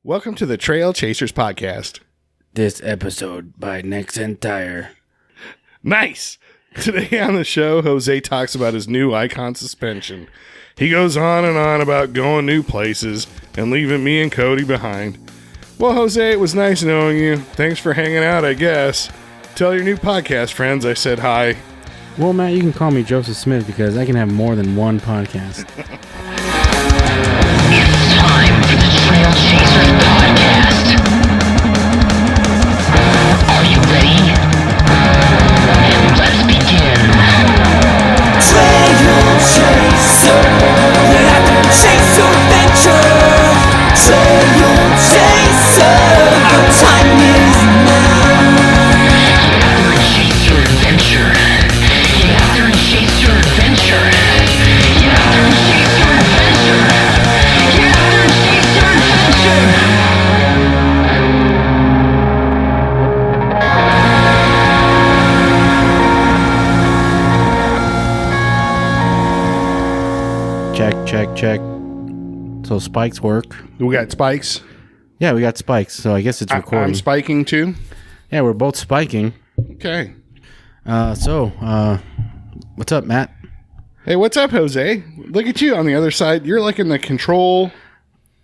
Welcome to the Trailchasers podcast. This episode by Nexen Tire. Nice! Today on the show, Jose talks about his new Icon suspension. He goes on and on about going new places and leaving me and Cody behind. Well, Jose, it was nice knowing you. Thanks for hanging out, I guess. Tell your new podcast friends I said hi. Well, Matt, you can call me Joseph Smith because I can have more than one podcast. It's time for the Trailchasers podcast. Are you ready? Let's begin. Trailchaser, you have to chase your adventure. Trailchaser, our time is now. Chase your adventure. Get out there and chase your adventure. Get out there and chase your adventure. Get out there and chase your adventure. Check. So spikes work. We got spikes. Yeah, we got spikes, so I guess it's recording. I'm spiking too. Yeah, we're both spiking. Okay. What's up, Matt? Hey, what's up, Jose? Look at you on the other side. You're like in the control.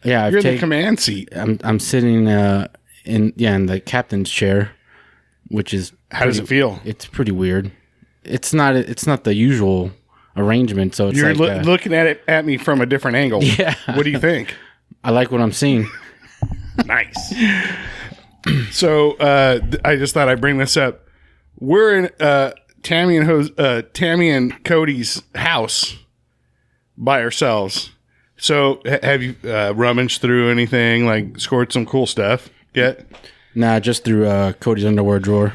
Yeah, You're in the command seat. I'm sitting in the captain's chair, which is How does it feel? It's pretty weird. It's not the usual arrangement, so it's You're like looking at me from a different angle. Yeah. What do you think? I like what I'm seeing. Nice. So I just thought I'd bring this up. We're in Tammy and Cody's house by ourselves. So have you rummaged through anything, like scored some cool stuff yet? Nah, just through Cody's underwear drawer.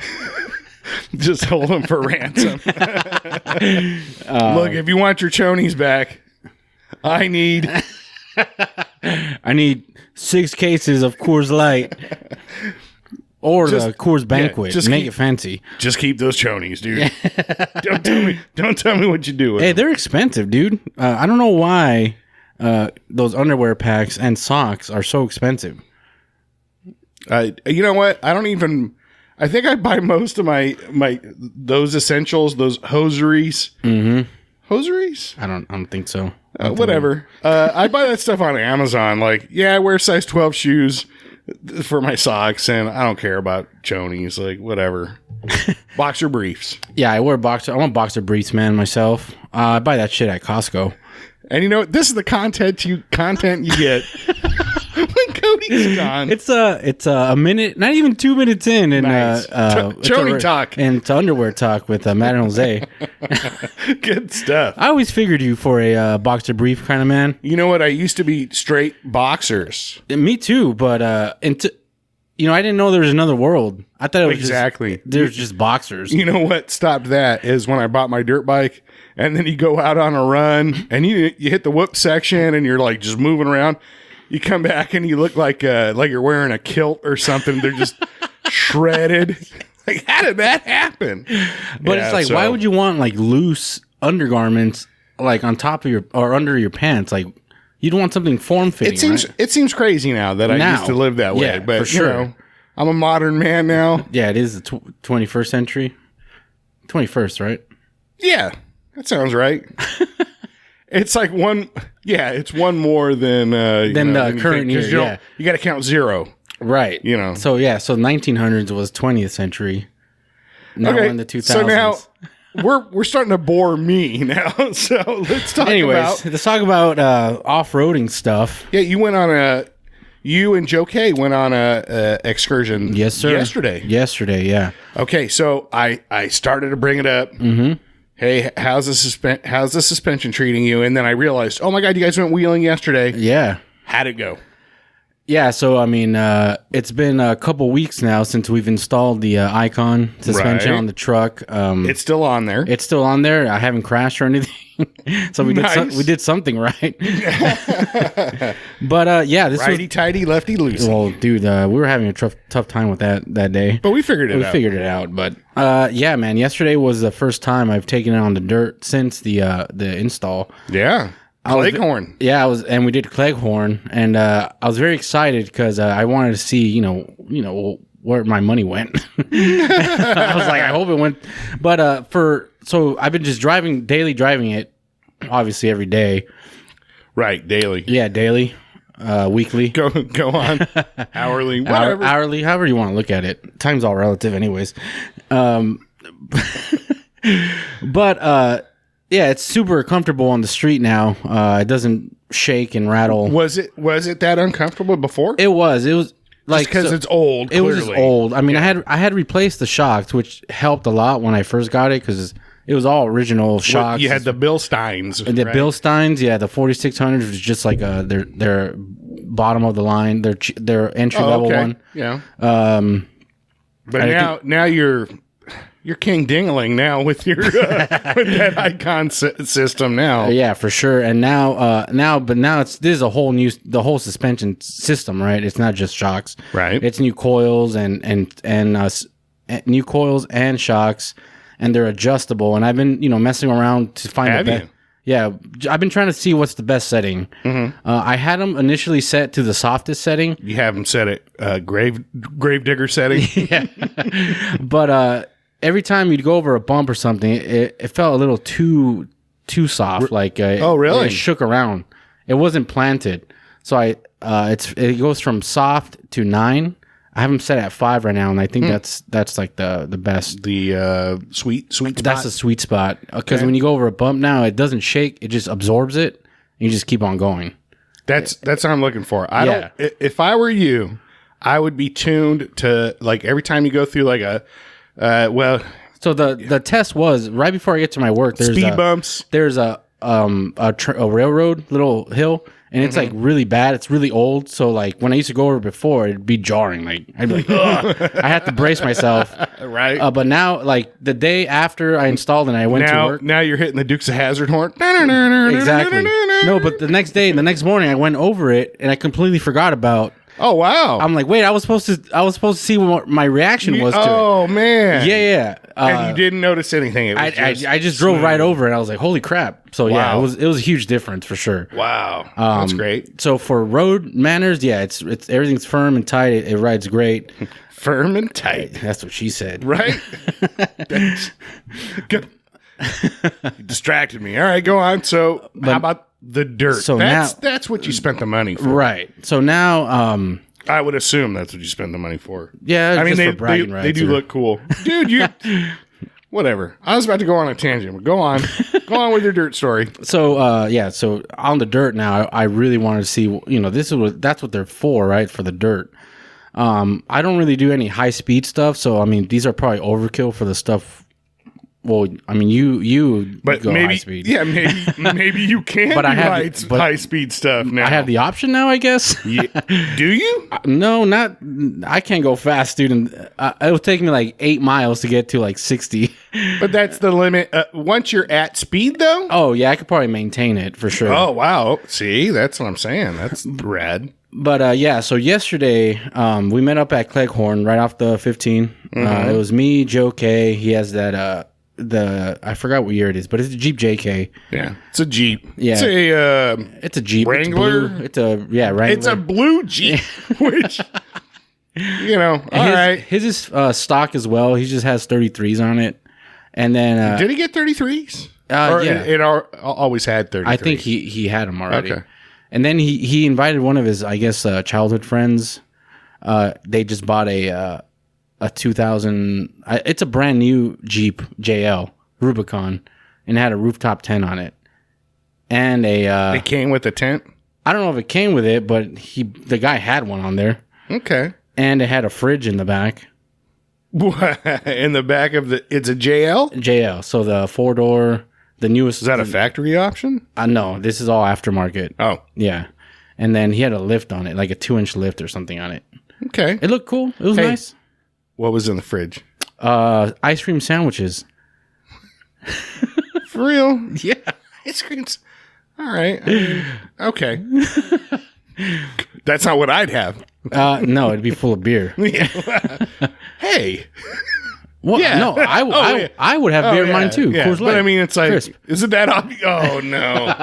Just hold them for ransom. Look, if you want your chonies back, I need 6 cases of Coors Light or the Coors Banquet. Make it fancy. Just keep those chonies, dude. Don't tell me what you do with Hey, them. they're expensive, dude. I don't know why those underwear packs and socks are so expensive. You know what? I think I buy most of my those essentials, those hosieries. Mm-hmm. Hosieries? I don't think so. Whatever. I buy that stuff on Amazon. Like, yeah, I wear size 12 shoes for my socks, and I don't care about chonies. Like, whatever. Boxer briefs. Yeah, I want boxer briefs, man, myself. I buy that shit at Costco. And you know, this is the content you get when Cody's gone. It's a minute, not even 2 minutes in, and Nice. Chony talk. and it's underwear talk with Matt and Jose. Good stuff. I always figured you for a boxer brief kind of man. You know what? I used to be straight boxers. Me too, but I didn't know there was another world. I thought it was Exactly. There's just boxers. You know what stopped that is when I bought my dirt bike, and then you go out on a run, and you hit the whoop section, and you're like just moving around. You come back and you look like you're wearing a kilt or something. They're just shredded. Like, how did that happen? But it's like, why would you want like loose undergarments like on top of your or under your pants? Like, you'd want something form fitting. It seems crazy now that I used to live that way. Yeah, but for sure. You know, I'm a modern man now. Yeah, it is the 21st century. 21st, right? Yeah, that sounds right. It's like it's one more than the current year. Yeah, you got to count 0. Right. You know. So 1900s was 20th century. Now we're in the 2000s. So now we're starting to bore me now. So let's talk let's talk about off-roading stuff. Yeah, you and Joe K went on a excursion. Yes, sir. Yesterday, yeah. Okay, so I started to bring it up. Mm-hmm. Hey, how's the suspension treating you? And then I realized, oh my God, you guys went wheeling yesterday. Yeah. How'd it go? Yeah, so I mean, it's been a couple weeks now since we've installed the Icon suspension on the truck. It's still on there. It's still on there. I haven't crashed or anything, so we did something right. But yeah, this righty tighty, lefty loosey. Well, dude, we were having a tough time with that day, but we figured it out. We figured it out. But yeah, man, yesterday was the first time I've taken it on the dirt since the install. Yeah. Cleghorn. Yeah, and we did Cleghorn, and I was very excited because I wanted to see, you know, where my money went. I was like, I hope it went. But so I've been just daily driving it, obviously every day. Right, daily. Yeah, daily, weekly. Go on. Hourly, whatever. Hourly, however you want to look at it. Time's all relative, anyways. But yeah, it's super comfortable on the street now. It doesn't shake and rattle. Was it that uncomfortable before? It was like because it's old. It was just old. I mean, I had replaced the shocks, which helped a lot when I first got it because it was all original shocks. You had the Bilsteins. The right? Bilsteins, yeah. The 4600s was just like their bottom of the line, their entry level one. Yeah. But now you're king dingling now with your with that icon system now. Yeah, for sure. And now this is the whole suspension system, right? It's not just shocks, right? It's new coils and new coils and shocks, and they're adjustable. And I've been messing around to find the best. Yeah, I've been trying to see what's the best setting. Mm-hmm. I had them initially set to the softest setting. You have them set at grave digger setting. Yeah, but every time you'd go over a bump or something, it felt a little too soft. Like oh, really? It shook around. It wasn't planted. So it goes from soft to 9. I have them set at 5 right now, and I think that's like the best. The sweet spot. That's the sweet spot because when you go over a bump now, it doesn't shake. It just absorbs it, and you just keep on going. That's what I'm looking for. If I were you, I would be tuned to like every time you go through like a. So the test was right before I get to my work. There's speed bumps. There's a railroad little hill, and it's like really bad. It's really old. So like when I used to go over before, it'd be jarring. Like I'd be like, ugh. I had to brace myself. Right. But now, like the day after I installed it, and I went to work. Now you're hitting the Dukes of Hazzard horn. Exactly. No, but the next morning, I went over it, and I completely forgot about. Oh wow! I'm like, wait, I was supposed to see what my reaction was to it. Oh man! Yeah. And you didn't notice anything. I just drove right over it. I was like, holy crap! So yeah, it was a huge difference for sure. Wow, that's great. So for road manners, yeah, it's everything's firm and tight. It rides great. Firm and tight. That's what she said. Right. Good. You distracted me. All right, go on. So how about the dirt? So that's what you spent the money for, right? So now, I would assume that's what you spent the money for. Yeah, I mean they do look cool, dude. You whatever. I was about to go on a tangent, but go on with your dirt story. So so on the dirt now, I really wanted to see. That's what they're for, right? For the dirt. I don't really do any high speed stuff, so I mean these are probably overkill for the stuff. Well, I mean, you but go maybe, high speed. Yeah, maybe you can but high speed stuff now. I have the option now, I guess. Yeah. Do you? No, not. I can't go fast, dude. And it would take me like 8 miles to get to like 60. But that's the limit. Once you're at speed, though? Oh, yeah, I could probably maintain it for sure. Oh, wow. See, that's what I'm saying. That's rad. But so yesterday we met up at Cleghorn right off the 15. Mm-hmm. It was me, Joe K. He has that I forgot what year it is, but it's a Jeep JK. Yeah, it's a Jeep. Yeah, it's a Jeep Wrangler. Wrangler. It's a blue Jeep, which all right. His is stock as well. He just has 33s on it, and then did he get 33s? Yeah, it always had 33s. I think he had them already. Okay. And then he invited one of his, I guess, childhood friends. They just bought a 2000. It's a brand new Jeep JL Rubicon, and it had a rooftop tent on it, and It came with a tent. I don't know if it came with it, but the guy had one on there. Okay. And it had a fridge in the back. In the back of it's a JL. JL. So the 4-door, the newest. Is that a factory option? No, this is all aftermarket. Oh, yeah. And then he had a lift on it, like a 2-inch lift or something on it. Okay. It looked cool. It was nice. What was in the fridge? Ice cream sandwiches. For real? Yeah. Ice creams. All right. I mean, okay. That's not what I'd have. No, it'd be full of beer. Hey. Well, Yeah. no, Yeah. I would have beer in mine too. Yeah. Coors But Light. I mean, it's like, Crisp. isn't that obvious? Oh no,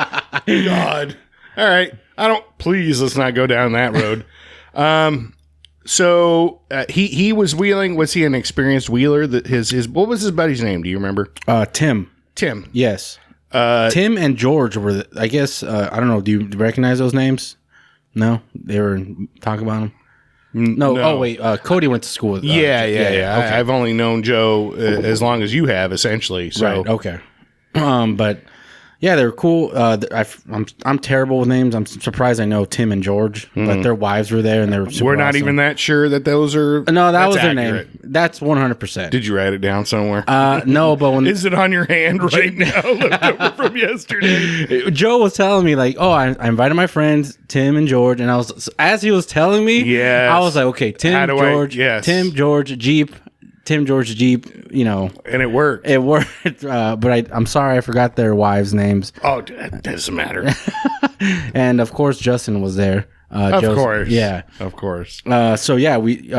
God! All right, please let's not go down that road. So he was wheeling. Was he an experienced wheeler? That his what was his buddy's name? Do you remember? Tim. Tim. Yes. Tim and George were. I guess I don't know. Do you recognize those names? No, they were talking about them. No. Oh wait, Cody went to school with. Yeah. Okay. I've only known Joe as long as you have, essentially. So Right. Okay. But yeah, they were cool. I'm terrible with names. I'm surprised I know Tim and George, but their wives were there and they were. Super we're not awesome. even that sure that those are. No, that that's was their accurate. name. That's 100%. Did you write it down somewhere? No, but when Is it on your hand right now? Left over from yesterday. Joe was telling me like, oh, I invited my friends Tim and George, and I was as he was telling me, Yes. I was like, okay, How do I- yes. Tim George Jeep, you know, And it worked. it worked. But I'm sorry, I forgot their wives' names, Oh, that doesn't matter. and of course Justin was there. Of Joe's- course. yeah. Of course. So yeah, we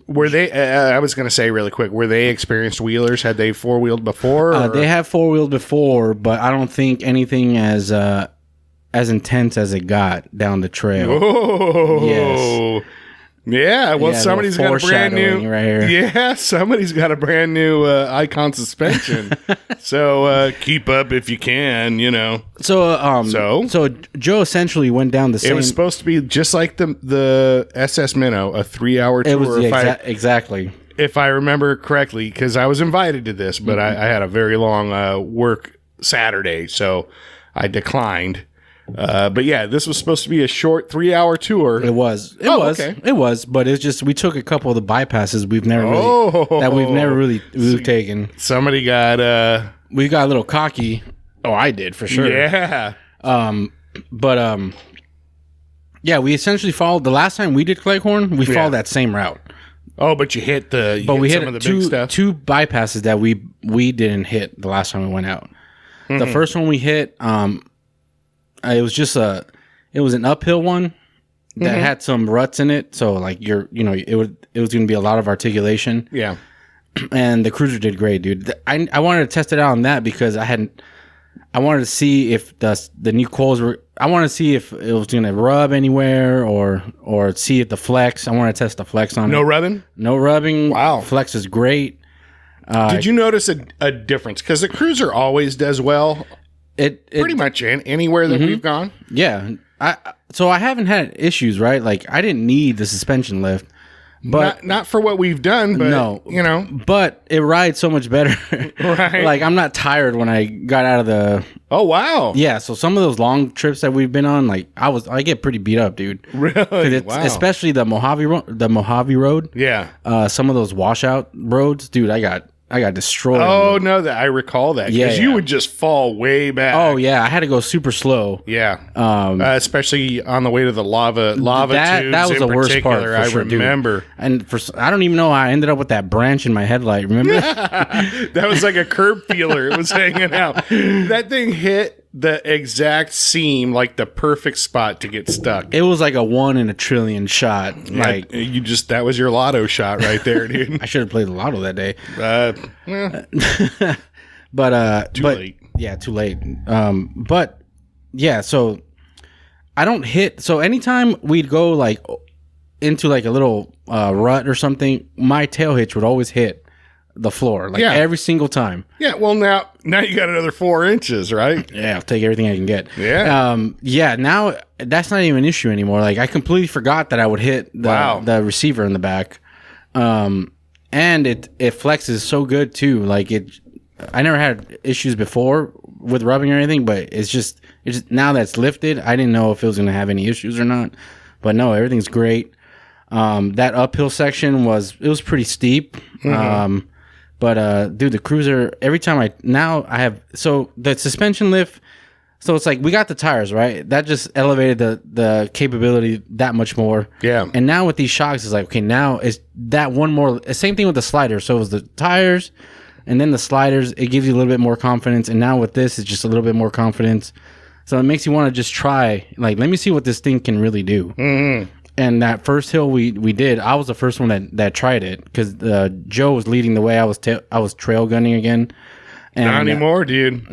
Were they, I was going to say really quick, were they experienced wheelers? Had they four-wheeled before? or- they have 4-wheeled before, but I don't think anything as intense as it got down the trail. Oh. Yes. Yeah, well, Yeah, a somebody's little got a brand new foreshadowing right here. Yeah, somebody's got a brand new Icon suspension. So keep up if you can. You know, So Joe essentially went down the same. it was supposed to be just like the SS Minnow, a 3-hour tour. It was exactly. If I remember correctly, because I was invited to this, but I had a very long work Saturday, so I declined. But yeah, this was supposed to be a short 3-hour tour. It was. Okay. It was. But it's just we took a couple of the bypasses we've never really taken. Somebody got We got a little cocky. Oh, I did for sure. yeah. Yeah, we essentially followed the last time we did Cleghorn. We followed that same route. Oh, but you hit the But we hit some of the big stuff. two bypasses that we didn't hit the last time we went out. The first one we hit, it was just it was an uphill one that had some ruts in it. So like it was going to be a lot of articulation. Yeah. And the Cruiser did great, dude. I wanted to test it out on that because I wanted to see if the new coils were. I wanted to see if it was going to rub anywhere or see if the flex. I want to test the flex on it. No rubbing? No rubbing. Wow. Flex is great. Did you notice a difference? Because the Cruiser always does well It pretty much anywhere that we've gone. Yeah. So I haven't had issues, right? Like I didn't need the suspension lift. But Not for what we've done, but no, you know. But it rides so much better. Right. Like I'm not tired when I got out of the. Oh wow. Yeah. So some of those long trips that we've been on, like I get pretty beat up, dude. Really? It's, Wow. especially the Mojave Road. Yeah. Some of those washout roads, dude. I got destroyed. Oh no, that I recall that. Yeah, Because you yeah. would just fall way back. Oh yeah, I had to go super slow. Yeah. Especially on the way to the lava That tubes was in the worst part. particular, For I sure, dude. remember. And I don't even know how I ended up with that branch in my headlight. Remember? That was like a curb feeler. It was hanging out. That thing hit the exact seam, like the perfect spot to get stuck. It was like a 1 in a trillion shot. Like that was your lotto shot right there, dude. I should have played the lotto that day. Well, But Too late. Yeah, too late. But yeah, so I don't hit. So anytime we'd go like into like a little rut or something, my tail hitch would always hit the floor, like Yeah. every single time. yeah. Well, now you got another 4 inches, right? Yeah, I'll take everything I can get. Yeah. Yeah. Now that's not even an issue anymore. Like I completely forgot that I would hit the receiver in the back. And it flexes so good too. Like I never had issues before with rubbing or anything, but it's just now that it's lifted, I didn't know if it was going to have any issues or not. But no, everything's great. That uphill section was pretty steep. But dude, the Cruiser, every time I have the suspension lift. So it's like we got the tires, right? That just elevated the capability that much more. Yeah. And now with these shocks, it's like, okay, now is that one more. Same thing with the sliders. So it was the tires, and then the sliders. It gives you a little bit more confidence. And now with this, it's just a little bit more confidence. So it makes you want to just try. Like, let me see what this thing can really do. And that first hill we did, I was the first one that tried it because Joe was leading the way. I was trail gunning again. And, Not anymore, dude.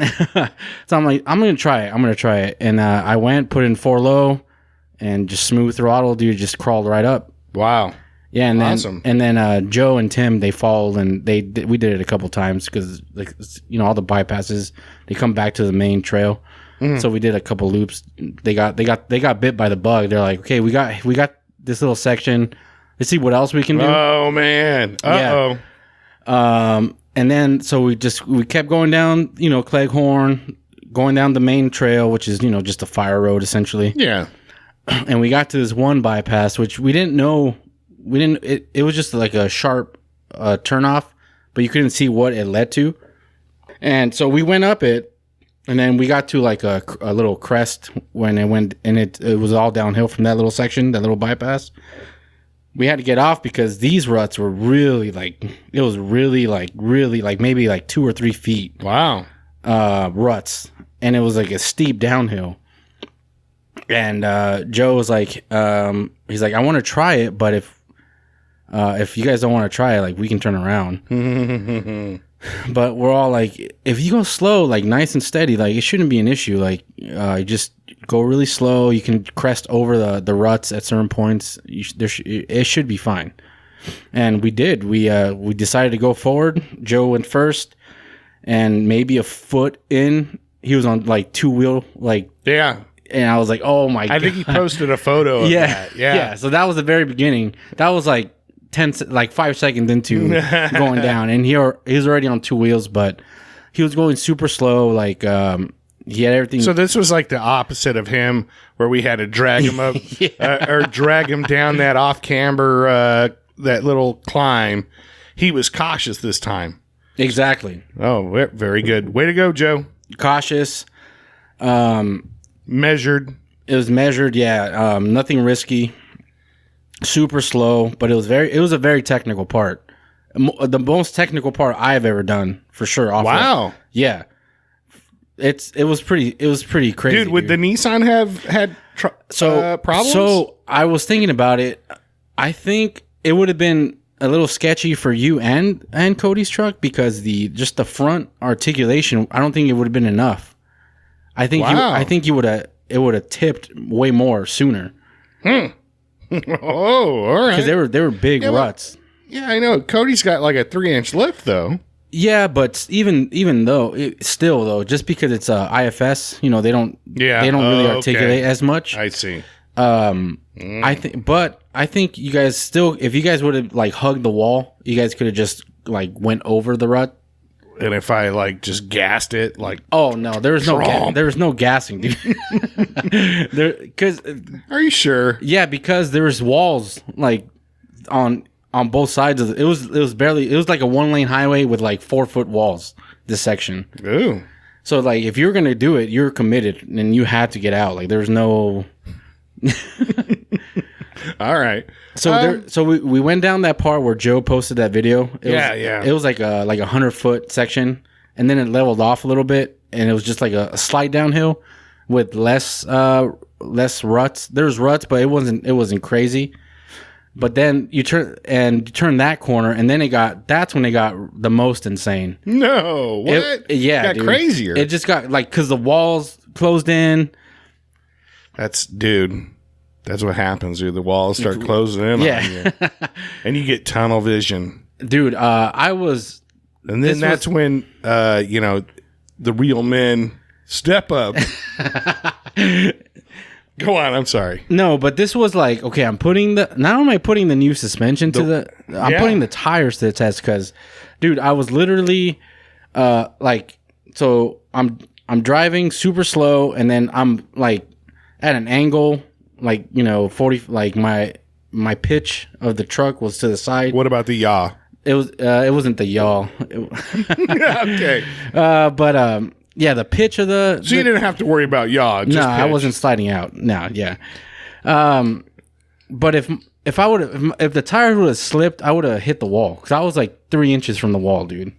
So I'm like, I'm gonna try it. And I went, put in 4 low, and just smooth throttle, dude. Just crawled right up. Wow. Yeah, and Awesome. then Joe and Tim, they followed, and we did it a couple times because, like, all the bypasses, they come back to the main trail. Mm-hmm. So we did a couple loops. They got bit by the bug. They're like, okay, we got this little section. Let's see what else we can do. Oh man. Uh-oh. Yeah. And then so we kept going down, Cleghorn, going down the main trail, which is, just a fire road essentially. Yeah. And we got to this one bypass, which we didn't know. It was just like a sharp turnoff, but you couldn't see what it led to. And so we went up it, and then we got to like a little crest when it went, and it was all downhill from that little section, that little bypass. We had to get off because these ruts were really really maybe like 2 or 3 feet. Wow. Ruts, and it was like a steep downhill. And Joe was like, he's like, I want to try it, but if you guys don't want to try it, like, we can turn around. But we're all like, if you go slow, like nice and steady, like it shouldn't be an issue. Like, just go really slow. You can crest over the ruts at certain points. It should be fine. And we did. We decided to go forward. Joe went first, and maybe a foot in, he was on like 2-wheel, like, Yeah. and I was like, oh my God. I think he posted a photo of that. Yeah. Yeah. So that was the very beginning. That was like 5 seconds into going down, and he was already on 2 wheels, but he was going super slow. Like, he had everything. So this was like the opposite of him, where we had to drag him up or drag him down that off camber, that little climb. He was cautious this time. Exactly. Oh, very good. Way to go, Joe. Cautious. Measured. It was measured. Yeah. Nothing risky. Super slow, but it was a very technical part. The most technical part I've ever done, for sure. Wow. Yeah. It was pretty crazy. Dude, would the Nissan have had problems? So I was thinking about it. I think it would have been a little sketchy for you and Cody's truck because the front articulation, I don't think it would have been enough. I think it would have tipped way more sooner. Oh, all right. Because they were big ruts. Yeah, I know. Cody's got like a 3-inch lift though. Yeah, but even though still though, just because it's IFS, they don't really articulate as much. I see. I think you guys still, if you guys would have like hugged the wall, you guys could have just like went over the rut. And if I like just gassed it, like, oh no, there was no gassing, dude. Because are you sure? Yeah, because there was walls like on both sides of it. It was like a 1-lane highway with like 4-foot walls. This section. Ooh. So like, if you're gonna do it, you're committed, and you had to get out. Like, there's no. All right. So we went down that part where Joe posted that video. It was like a 100-foot section, and then it leveled off a little bit, and it was just like a slight downhill with less ruts. There's ruts, but it wasn't crazy. But then you turn that corner, and then that's when it got the most insane. No, what? It got crazier. It just got like, because the walls closed in. That's what happens, dude. The walls start closing in on you. And you get tunnel vision. Dude, And then that's when, the real men step up. Go on, I'm sorry. No, but this was like, okay, not only am I putting the new suspension I'm putting the tires to the test because, dude, I was literally, so I'm driving super slow, and then I'm like at an angle, like, 40, like my pitch of the truck was to the side. What about the yaw? It wasn't the yaw. Okay. Yeah, the pitch of the. So you didn't have to worry about yaw. Just no, pitch. I wasn't sliding out. No, yeah. But if the tires would have slipped, I would have hit the wall because I was like 3 inches from the wall, dude.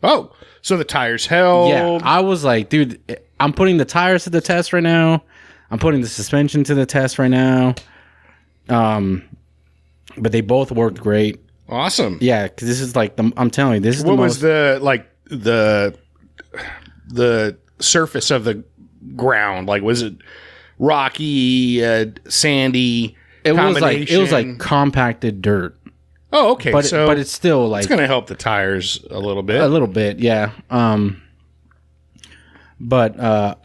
Oh, so the tires held. Yeah, I was like, dude, I'm putting the tires to the test right now. I'm putting the suspension to the test right now. But they both worked great. Awesome. Yeah, because this is like I'm telling you, this is What the was most. the surface of the ground? Like, was it rocky, sandy? It was like compacted dirt. Oh, okay. But so but it's still like it's going to help the tires a little bit. a little bit, yeah. But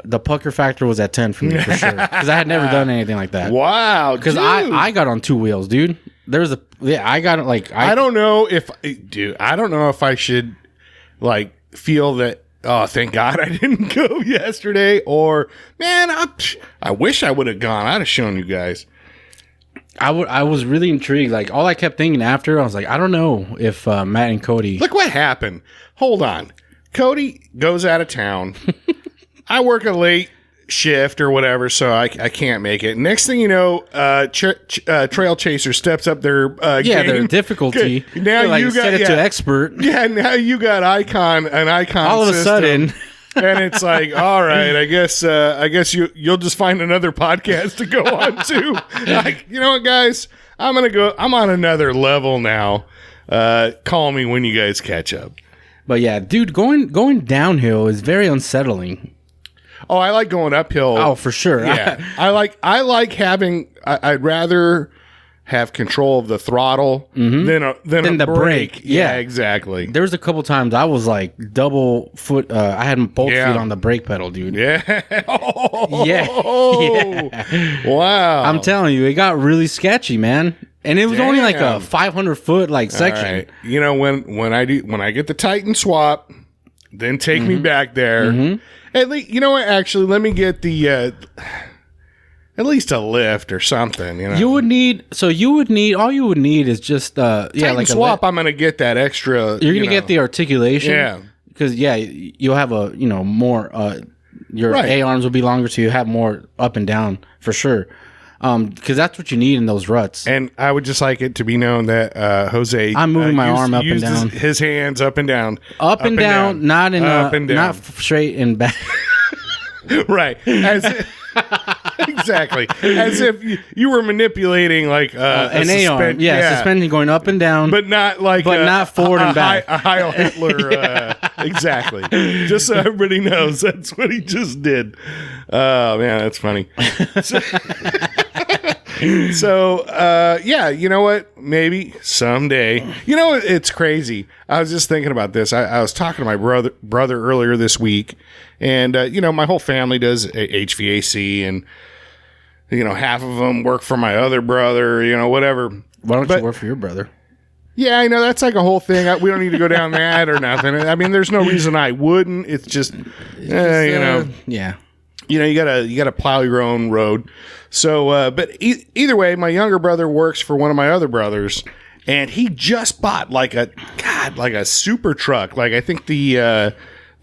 the pucker factor was at 10 for me for sure because I had never done anything like that. Wow, Because I got on two wheels, dude. I got it like I don't know if I should like feel that. Oh, thank God I didn't go yesterday. Or man, I wish I would have gone. I'd have shown you guys. I was really intrigued. Like all I kept thinking after, I was like, I don't know if Matt and Cody. Look what happened. Hold on. Cody goes out of town. I work a late shift or whatever, so I can't make it. Next thing you know, Trailchasers steps up their game. Their difficulty. Now like you got set it to expert. Yeah, now you got an icon. All of a sudden. And it's like, all right, I guess you'll just find another podcast to go on to. Like, you know what, guys? I'm on another level now. Call me when you guys catch up. But yeah, dude, going downhill is very unsettling. Oh, I like going uphill. Oh, for sure. Yeah, I like having. I'd rather have control of the throttle than the brake. Yeah, exactly. There was a couple times I was like double foot. I had both feet on the brake pedal, dude. Yeah. Yeah. Wow. I'm telling you, it got really sketchy, man. And it was only like a 500-foot like section. Right. You know, when I get the Titan swap, then take me back there. At least, you know what? Actually, let me get the at least a lift or something. You know, you would need all you would need is just Titan like swap. I'm gonna get that extra. You're gonna get the articulation. Yeah, because you'll have a more your A arms will be longer, so you have more up and down for sure. Because that's what you need in those ruts. And I would just like it to be known that Jose, I'm moving my arm up and down, his hands up and down, up and down, not in up and down, not straight and back. Right, exactly, as if you were manipulating like an A arm, suspension going up and down, but not like not forward and back. A Heil Hitler, exactly. Just so everybody knows, that's what he just did. Oh man, that's funny. So, yeah, you know what? Maybe someday. You know, it's crazy. I was just thinking about this. I was talking to my brother earlier this week, and my whole family does HVAC, and half of them work for my other brother. Whatever. Why don't you work for your brother? Yeah, I know that's like a whole thing. We don't need to go down that or nothing. I mean, there's no reason I wouldn't. It's just, yeah. You gotta plow your own road. So, but either way, my younger brother works for one of my other brothers, and he just bought like a super truck. Like I think the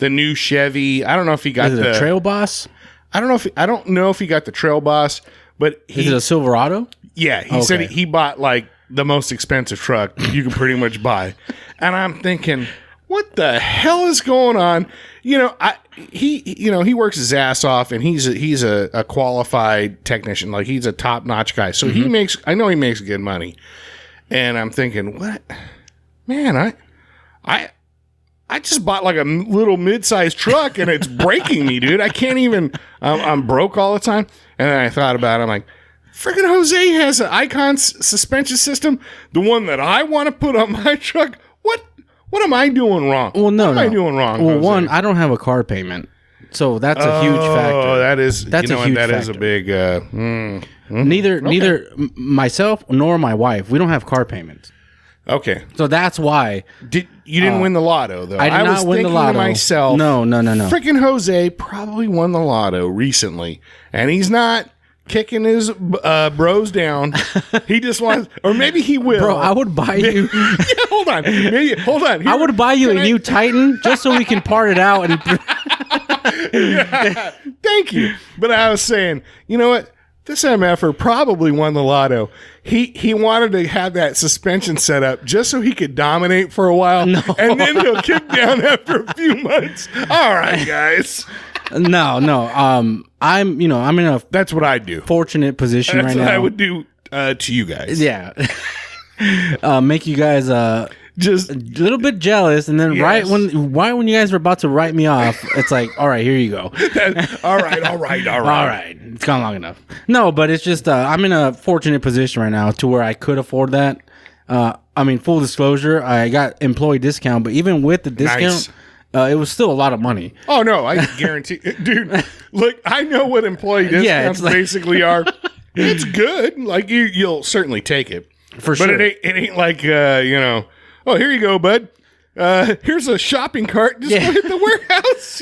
new Chevy. I don't know if he got the Trail Boss. I don't know if he got the Trail Boss, but is it a Silverado? Yeah, he said he bought like the most expensive truck you can pretty much buy, and I'm thinking, what the hell is going on? He works his ass off, and he's a qualified technician. Like he's a top notch guy. So he makes good money. And I'm thinking, what, man? I just bought like a little mid-sized truck, and it's breaking me, dude. I can't even. I'm broke all the time. And then I thought about it. I'm like, freaking Jose has an Icon suspension system, the one that I want to put on my truck. What am I doing wrong? What am I doing wrong? Well, Jose? one, I don't have a car payment, so that's a huge factor. Oh, that's a huge that factor. is a big. Neither myself nor my wife, we don't have car payments. Okay, so that's why you didn't win the lotto though. I did not win the lotto. To myself, no. Freaking Jose probably won the lotto recently, and he's not kicking his bros down. He just wants, or maybe he will. Bro, I would buy you. Yeah, hold on. Here, I would buy you a new Titan just so we can part it out. And yeah, thank you. But I was saying, you know what? This MFer probably won the lotto. He wanted to have that suspension set up just so he could dominate for a while, and then he'll kick down after a few months. All right, guys. No. I'm in a that's what I do. Fortunate position That's right what now. I would do. to you guys. Yeah. Make you guys Just a little bit jealous, and then Yes. right when you guys were about to write me off, it's like, all right, here you go. all right. All right, it's gone long enough. No, but it's just I'm in a fortunate position right now to where I could afford that. I mean, full disclosure, I got employee discount, but even with the discount, it was still a lot of money. Oh no, I guarantee, dude. Look, I know what employee discounts Yeah, it's like- basically are. It's good. Like you'll certainly take it For but sure. it ain't like oh, here you go, bud. Here's a shopping cart. Just Yeah. go hit the warehouse.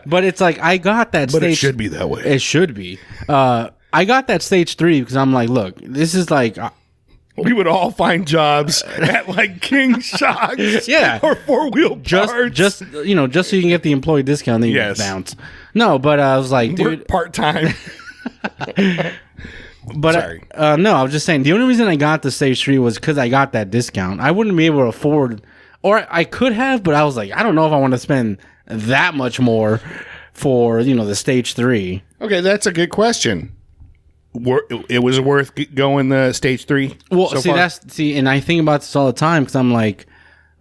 But it's like I got that But stage. it should be that way. It should be. I got that stage 3 because I'm like, look, this is like. We would all find jobs at like King Shocks, Yeah. or 4-wheel parts. Just so you can get the employee discount, then you Yes. bounce. No, but I was like, dude, work part time. but Sorry. no, I was just saying the only reason I got the stage 3 was because I got that discount. I wouldn't be able to afford, or I could have, but I was like, I don't know if I want to spend that much more for the stage 3. Okay, that's a good question. It was worth going the stage 3. Well, so far? and I think about this all the time because I'm like,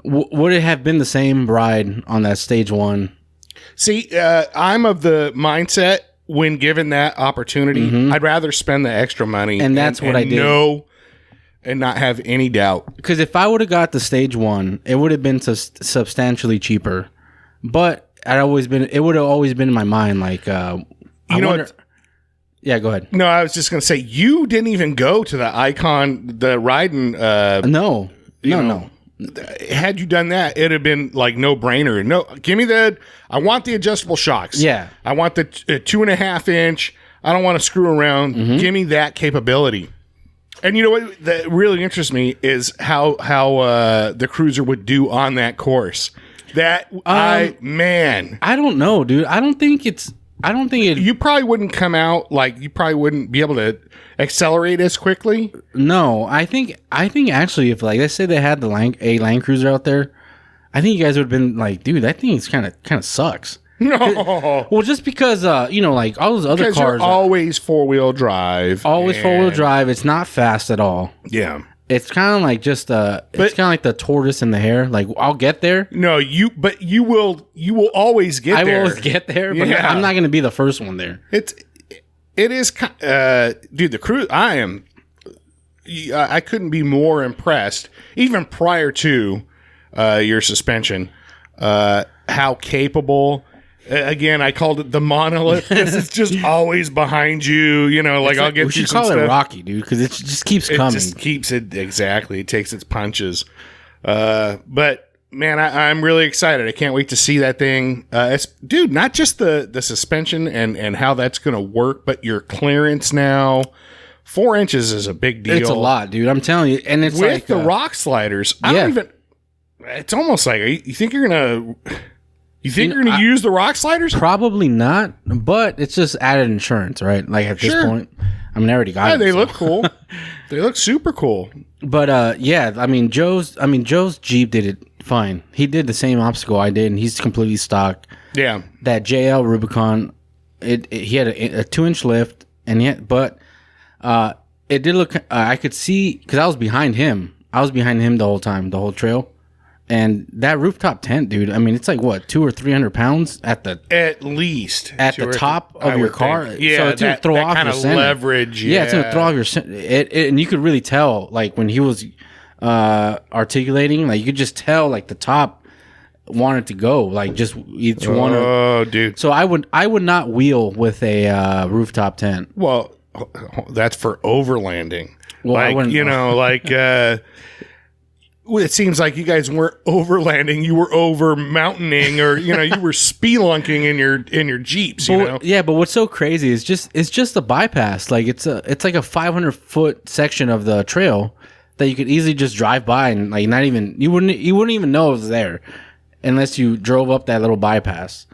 would it have been the same ride on that stage 1? See, I'm of the mindset when given that opportunity, I'd rather spend the extra money, And that's what I did. Know and not have any doubt. Because if I would have got the stage 1, it would have been substantially cheaper. But it would have always been in my mind like, I wonder. What? Yeah, go ahead. No, I was just going to say you didn't even go to the Icon, the riding. No. Had you done that, it'd have been like no brainer. No, give me I want the adjustable shocks. Yeah. I want the 2.5 inch. I don't want to screw around. Give me that capability. And you know what? That really interests me is how the Cruiser would do on that course. I don't know, dude. I don't think it. You probably wouldn't come out like you probably wouldn't be able to accelerate as quickly. No, I think actually, if like let's say they had the Land Cruiser out there, I think you guys would have been like, dude, that thing is kind of sucks. No, Well, just because like all those other because cars, you're always 4-wheel drive. always and- 4-wheel drive. It's not fast at all. Yeah. It's kind of like just it's kind of like the tortoise and the hare. Like I'll get there. No, you will always get I there. will always get there, but Yeah. I'm not going to be the first one there. It is, dude. The Cruise. I couldn't be more impressed, even prior to your suspension. How capable. Again, I called it the monolith because it's just always behind you. Like I'll get. We you should some call it stuff. Rocky, dude, because it just keeps It coming. just keeps it exactly. It takes its punches. But man, I'm really excited. I can't wait to see that thing. Dude, not just the suspension and how that's going to work, but your clearance now. 4 inches is a big deal. It's a lot, dude. I'm telling you, and it's With like the rock sliders. I don't even. It's almost like you think you're gonna. You think you're gonna use the rock sliders? Probably not, but it's just added insurance, right? Like at this Sure. point, I mean, I already got Yeah, it. they so. look cool. They look super cool. But yeah, I mean, Joe's Jeep did it fine. He did the same obstacle I did, and he's completely stock. Yeah. That JL Rubicon, he had a 2-inch lift, and it did look. I could see because I was behind him. The whole time, the whole trail. And that rooftop tent, dude, I mean, it's like what, 200 or 300 pounds at least the top of your car. Yeah, so it's gonna throw off kind your of center. leverage. Yeah, it's gonna throw off your and you could really tell, like when he was articulating, like you could just tell, like the top wanted to go, like just each one. Oh, dude. So I would not wheel with a rooftop tent. Well, that's for overlanding. Well, I like wouldn't- it seems like you guys weren't overlanding; you were over mountaining, or you were spelunking in your Jeeps. Yeah, but what's so crazy is it's just a bypass. Like it's like a 500-foot section of the trail that you could easily just drive by and like not even you wouldn't even know it was there unless you drove up that little bypass.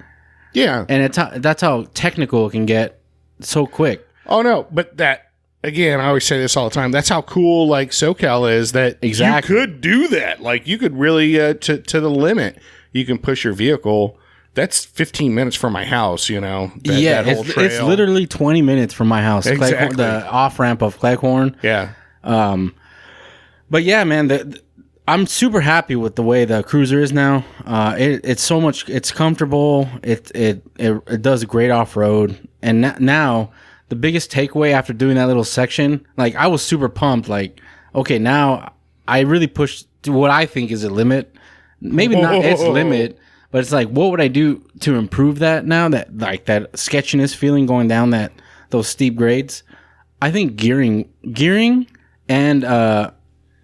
Yeah, And that's how technical it can get so quick. Oh no, but that again, I always say this all the time. That's how cool like SoCal is. That Exactly. you could do that. Like you could really to the limit. You can push your vehicle that's 15 minutes from my house, you know. That whole trail. It's literally 20 minutes from my house. Exactly. The off ramp of Cleghorn. Yeah. But yeah, man, I'm super happy with the way the Cruiser is now. It's so much. It's comfortable. It does great off road. And now the biggest takeaway after doing that little section, like I was super pumped. Like, okay, now I really pushed to what I think is a limit. Maybe not its limit, but it's like, what would I do to improve that now? That like that sketchiness feeling going down those steep grades. I think gearing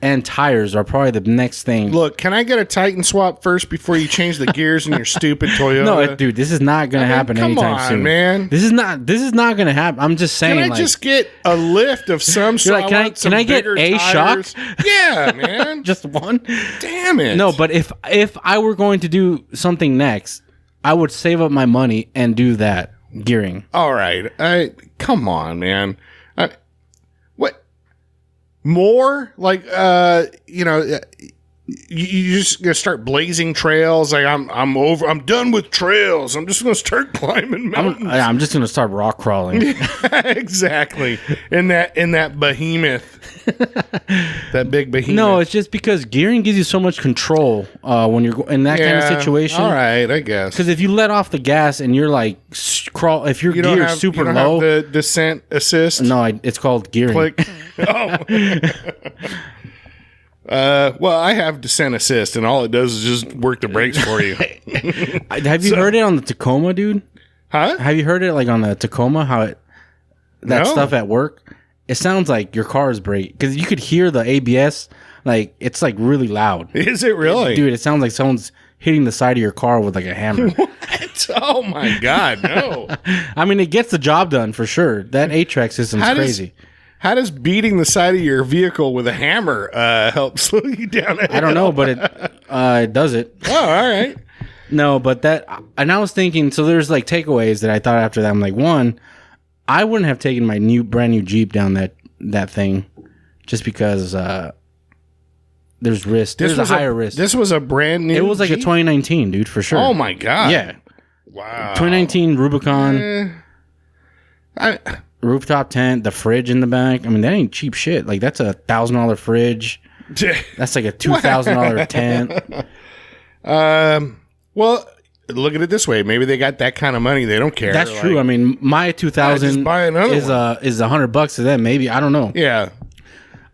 and tires are probably the next thing. Look, can I get a Titan swap first before you change the gears in your stupid Toyota? No, dude, this is not going to happen anytime soon, man. This is not going to happen. I'm just saying. Can I just get a lift of some sort? Like, can I get a tires? shock? Yeah, man. Just one. Damn it. No, but if I were going to do something next, I would save up my money and do that gearing. All right. Come on, man. What? More? Like, you know, you just gonna start blazing trails. Like I'm done with trails. I'm just gonna start climbing mountains. I'm just gonna start rock crawling. Exactly. In that behemoth. That big behemoth. No, it's just because gearing gives you so much control when you're in that kind of situation. All right, I guess. Because if you let off the gas and you're like crawl, if your gear's super low, have the descent assist. No, it's called gearing. Click. Oh. Well, I have descent assist, and all it does is just work the brakes for you. Have you heard it on the Tacoma, dude? Huh? Have you heard it like on the Tacoma? That stuff at work? It sounds like your car is brake because you could hear the ABS. Like it's like really loud. Is it really, dude? It sounds like someone's hitting the side of your car with like a hammer. What? Oh my god, no! I mean, it gets the job done for sure. That 8-track system's crazy. How does beating the side of your vehicle with a hammer help slow you down? I don't know, but it does it. Oh, all right. No, but and I was thinking, so there's like takeaways that I thought after that. I'm like, one, I wouldn't have taken my brand new Jeep down that thing just because there's risk. There's a higher risk. This was a brand new It was like Jeep? a 2019, dude, for sure. Oh my god. Yeah. Wow. 2019 Rubicon. Rooftop tent, the fridge in the back. I mean, that ain't cheap shit. Like, that's a $1,000 fridge. That's like a $2,000 tent. Well, look at it this way. Maybe they got that kind of money. They don't care. That's true. I mean, my 2,000 just buy another is $100 to them. Maybe. I don't know. Yeah.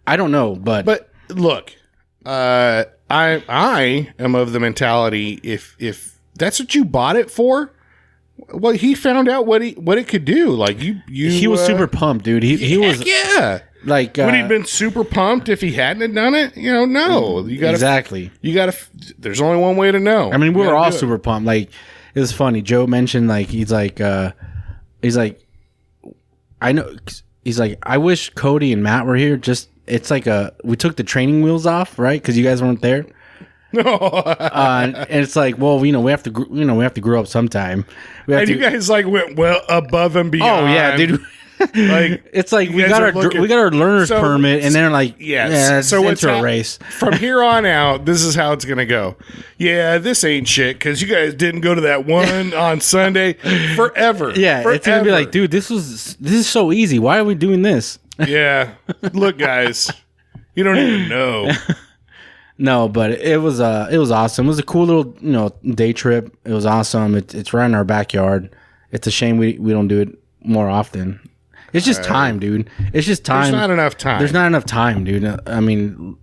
I don't know, but look, I am of the mentality if that's what you bought it for. Well, he found out what it could do. Like he was super pumped, dude. He was like would he have been super pumped if he hadn't have done it? You know, no. You got exactly. You got to. There's only one way to know. I mean, we were all super pumped. Like it was funny. Joe mentioned like he's like I know. He's like, I wish Cody and Matt were here. Just it's like we took the training wheels off, right? Because you guys weren't there. And it's like, well, we have to grow up sometime. And you guys like went well above and beyond. Oh yeah, dude. Like it's like we got our learner's permit, and they're like, so enter a race. From here on out, this is how it's gonna go. Yeah, this ain't shit because you guys didn't go to that one on Sunday forever. Yeah, forever. It's gonna be like, dude, this is so easy. Why are we doing this? Yeah, look, guys, you don't even know. No, but it was awesome. It was a cool little day trip. It was awesome. It's right in our backyard. It's a shame we don't do it more often. It's just time, dude. It's just time. There's not enough time. There's not enough time, dude. I mean,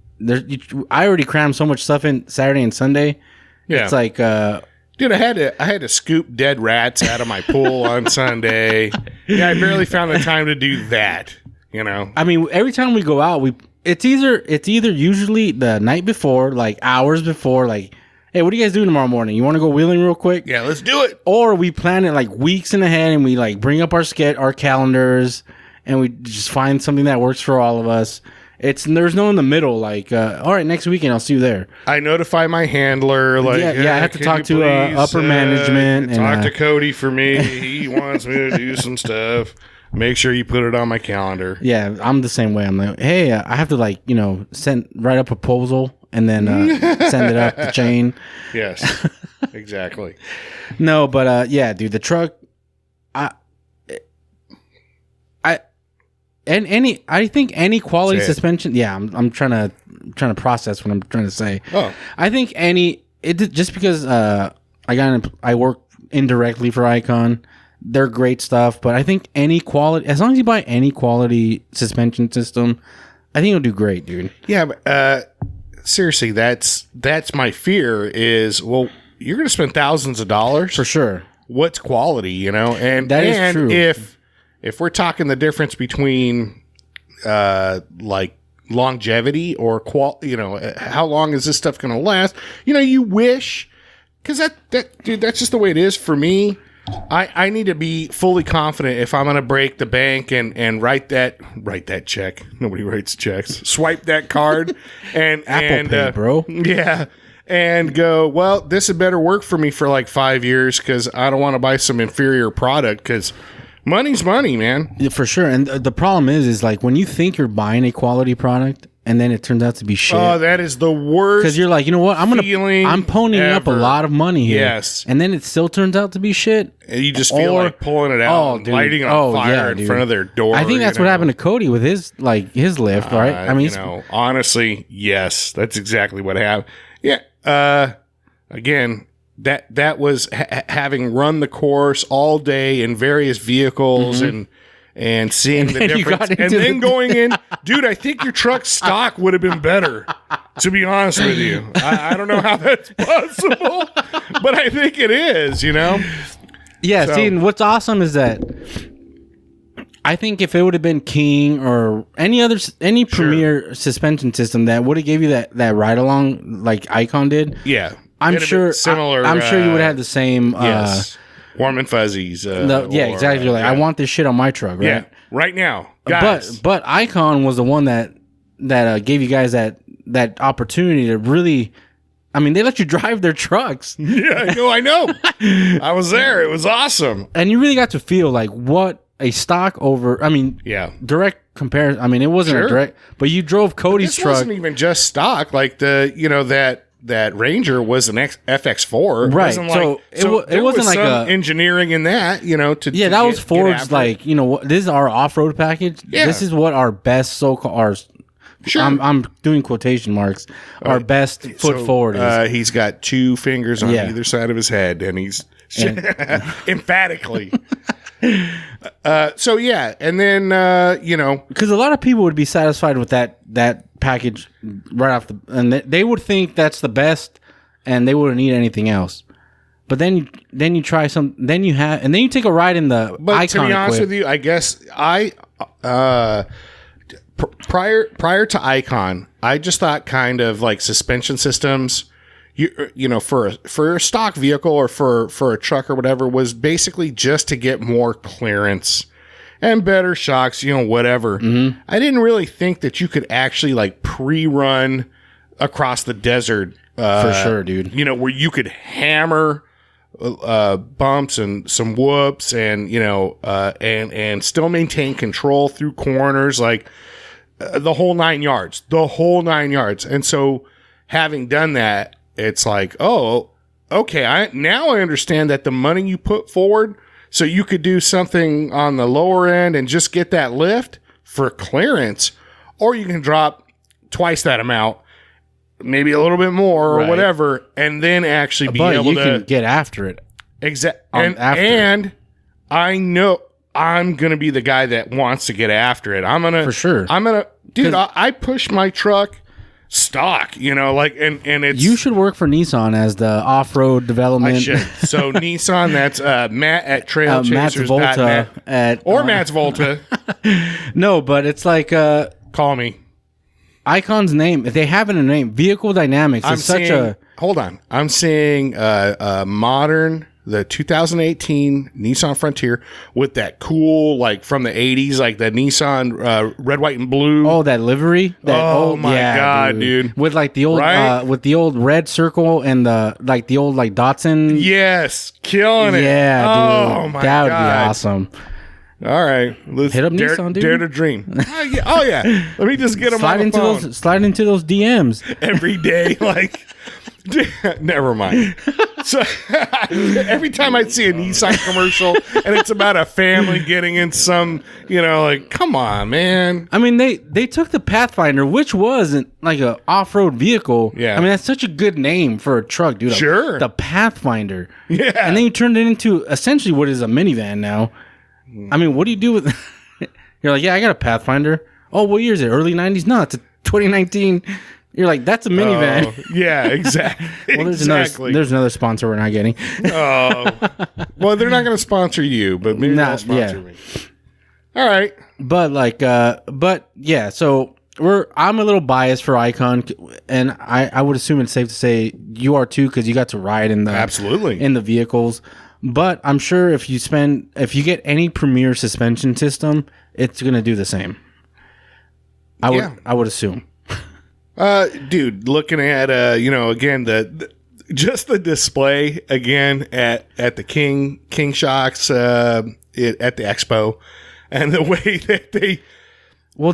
I already crammed so much stuff in Saturday and Sunday. Yeah, it's like, dude, I had to scoop dead rats out of my pool on Sunday. Yeah, I barely found the time to do that. You know, I mean, every time we go out, it's either usually the night before, like hours before, like, hey, what are you guys doing tomorrow morning? You want to go wheeling real quick? Yeah, let's do it. Or we plan it like weeks in ahead, and we like bring up our calendars, and we just find something that works for all of us. There's no in the middle. Like, all right, next weekend I'll see you there. I notify my handler. Like, I have to talk to upper management and talk to Cody for me. He wants me to do some stuff. Make sure you put it on my calendar. Yeah, I'm the same way. I'm like, hey, I have to write up a proposal and then send it up the chain. Yes. Exactly. No, but yeah, dude, the truck. I think any quality suspension. Yeah, I'm trying to process what I'm trying to say. Oh, I think just because I work indirectly for Icon, they're great stuff. But I think any quality, as long as you buy any quality suspension system, I think it'll do great, dude. Yeah, but seriously, that's my fear. Is you're going to spend thousands of dollars For sure. What's quality, and That is true. If we're talking the difference between like longevity or how long is this stuff going to last? You wish, because dude, that's just the way it is for me. I need to be fully confident if I'm going to break the bank and write that check. Nobody writes checks. Swipe that card and Apple Pay, bro. Yeah. And go, well, this had better work for me for like 5 years because I don't want to buy some inferior product because money's money, man. Yeah, for sure. And the problem is like when you think you're buying a quality product and then it turns out to be shit. Oh, that is the worst. Because you're like, you know what? I'm ponying up a ever. lot of money here. Yes. And then it still turns out to be shit. And you just feel like pulling it out and lighting it on fire in front of their door. I think that's what happened to Cody with his lift, right? I mean, honestly, yes, that's exactly what happened. Yeah. Again, that was having run the course all day in various vehicles and seeing the difference, and then going in, dude. I think your truck's stock would have been better, to be honest with you. I don't know how that's possible, but I think it is. Yeah. So, see, and what's awesome is that I think if it would have been King or any premier suspension system that would have gave you that ride along like Icon did, yeah, I'm sure similar. I'm sure you would have the same. Yes. Warm and fuzzies. Exactly. You're like, I want this shit on my truck, right? Yeah, right now, guys. But Icon was the one that gave you guys that opportunity to really. I mean, they let you drive their trucks. Yeah, I know. I was there. It was awesome, and you really got to feel like what a stock over. I mean, direct comparison. I mean, it wasn't a direct, but you drove Cody's truck. It wasn't even just stock. Like that Ranger was an FX4, right? It wasn't like some engineering in that, that was Ford's like, this is our off-road package. Yeah. This is what our best so-called Sure. I'm doing quotation marks. Our best foot forward is. He's got two fingers on either side of his head, and he's emphatically. And then because a lot of people would be satisfied with that package right off and they would think that's the best, and they wouldn't need anything else. But then you try and then you take a ride in the. But Icon to be honest with you, I guess prior to Icon, I just thought kind of like suspension systems, for a stock vehicle or for a truck or whatever, was basically just to get more clearance and better shocks, whatever. Mm-hmm. I didn't really think that you could actually like pre-run across the desert. For sure, dude. Where you could hammer bumps and some whoops and and still maintain control through corners, like the whole 9 yards. And so having done that, it's like, oh, okay, now I understand that the money you put forward so you could do something on the lower end and just get that lift for clearance, or you can drop twice that amount, maybe a little bit more or whatever, and then actually be able to can get after it. Exactly. And I know I'm going to be the guy that wants to get after it. For sure. Dude, I push my truck stock, and it's. You should work for Nissan as the off-road development. I should. So Nissan, that's Matt at Trailchasers.net. Matt's Volta. No, but it's like. Call me. Icon's name, if they have it in a name, Vehicle Dynamics is such a. Hold on. I'm seeing modern. The 2018 Nissan Frontier with that cool, like from the 80s, like the Nissan red, white, and blue. Oh, that livery! Oh my god, dude! With like the old red circle and the old like Datsun. Yes, killing it. Yeah, dude. Oh my god, that would be awesome. All right. Let's Hit up Nissan, dude. Dare to dream. Oh, yeah. Let me just get them on the phone. Slide into those DMs Every day. Like, never mind. So every time I see a Nissan commercial and it's about a family getting in some, like, come on, man. I mean, they took the Pathfinder, which wasn't like a off-road vehicle. Yeah. I mean, that's such a good name for a truck, dude. Sure. The Pathfinder. Yeah. And then you turned it into essentially what is a minivan now. I mean, what do you do with... You're like, yeah, I got a Pathfinder. Oh, what year is it? Early 90s? No, it's a 2019... You're like, that's a minivan. Oh, yeah, exactly. Well, there's another sponsor we're not getting. Oh, well, they're not going to sponsor you, but maybe they'll sponsor me. All right, but yeah. So I'm a little biased for Icon, and I would assume it's safe to say you are too, because you got to ride in the absolutely in the vehicles. But I'm sure if you get any Premier suspension system, it's going to do the same. I would assume. Dude, looking at again just the display again at the King Shocks at the expo, and the way that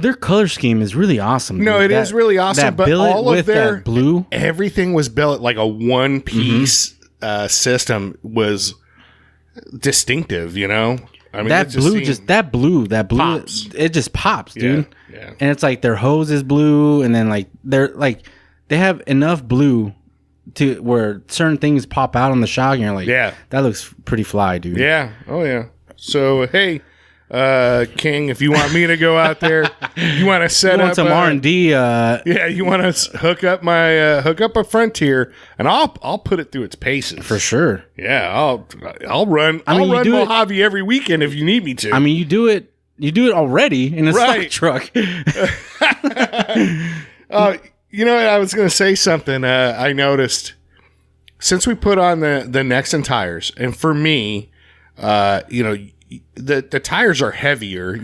their color scheme is really awesome. No, dude. it is really awesome. But all of their that blue, everything was built like a one piece system was distinctive. I mean, that blue, pops. It just pops, dude. Yeah. And it's like their hose is blue, and then like they have enough blue to where certain things pop out on the shock, and you're like, yeah, that looks pretty fly, dude. Yeah. Oh yeah. So hey, King, if you want me to go out there, you want to set up some R&D. Yeah, you want to hook up a Frontier, and I'll put it through its paces for sure. Yeah, I'll run Mojave every weekend if you need me to. I mean, you do it already in a stock truck. I was going to say something. I noticed since we put on the Nexen tires, and for me, the tires are heavier.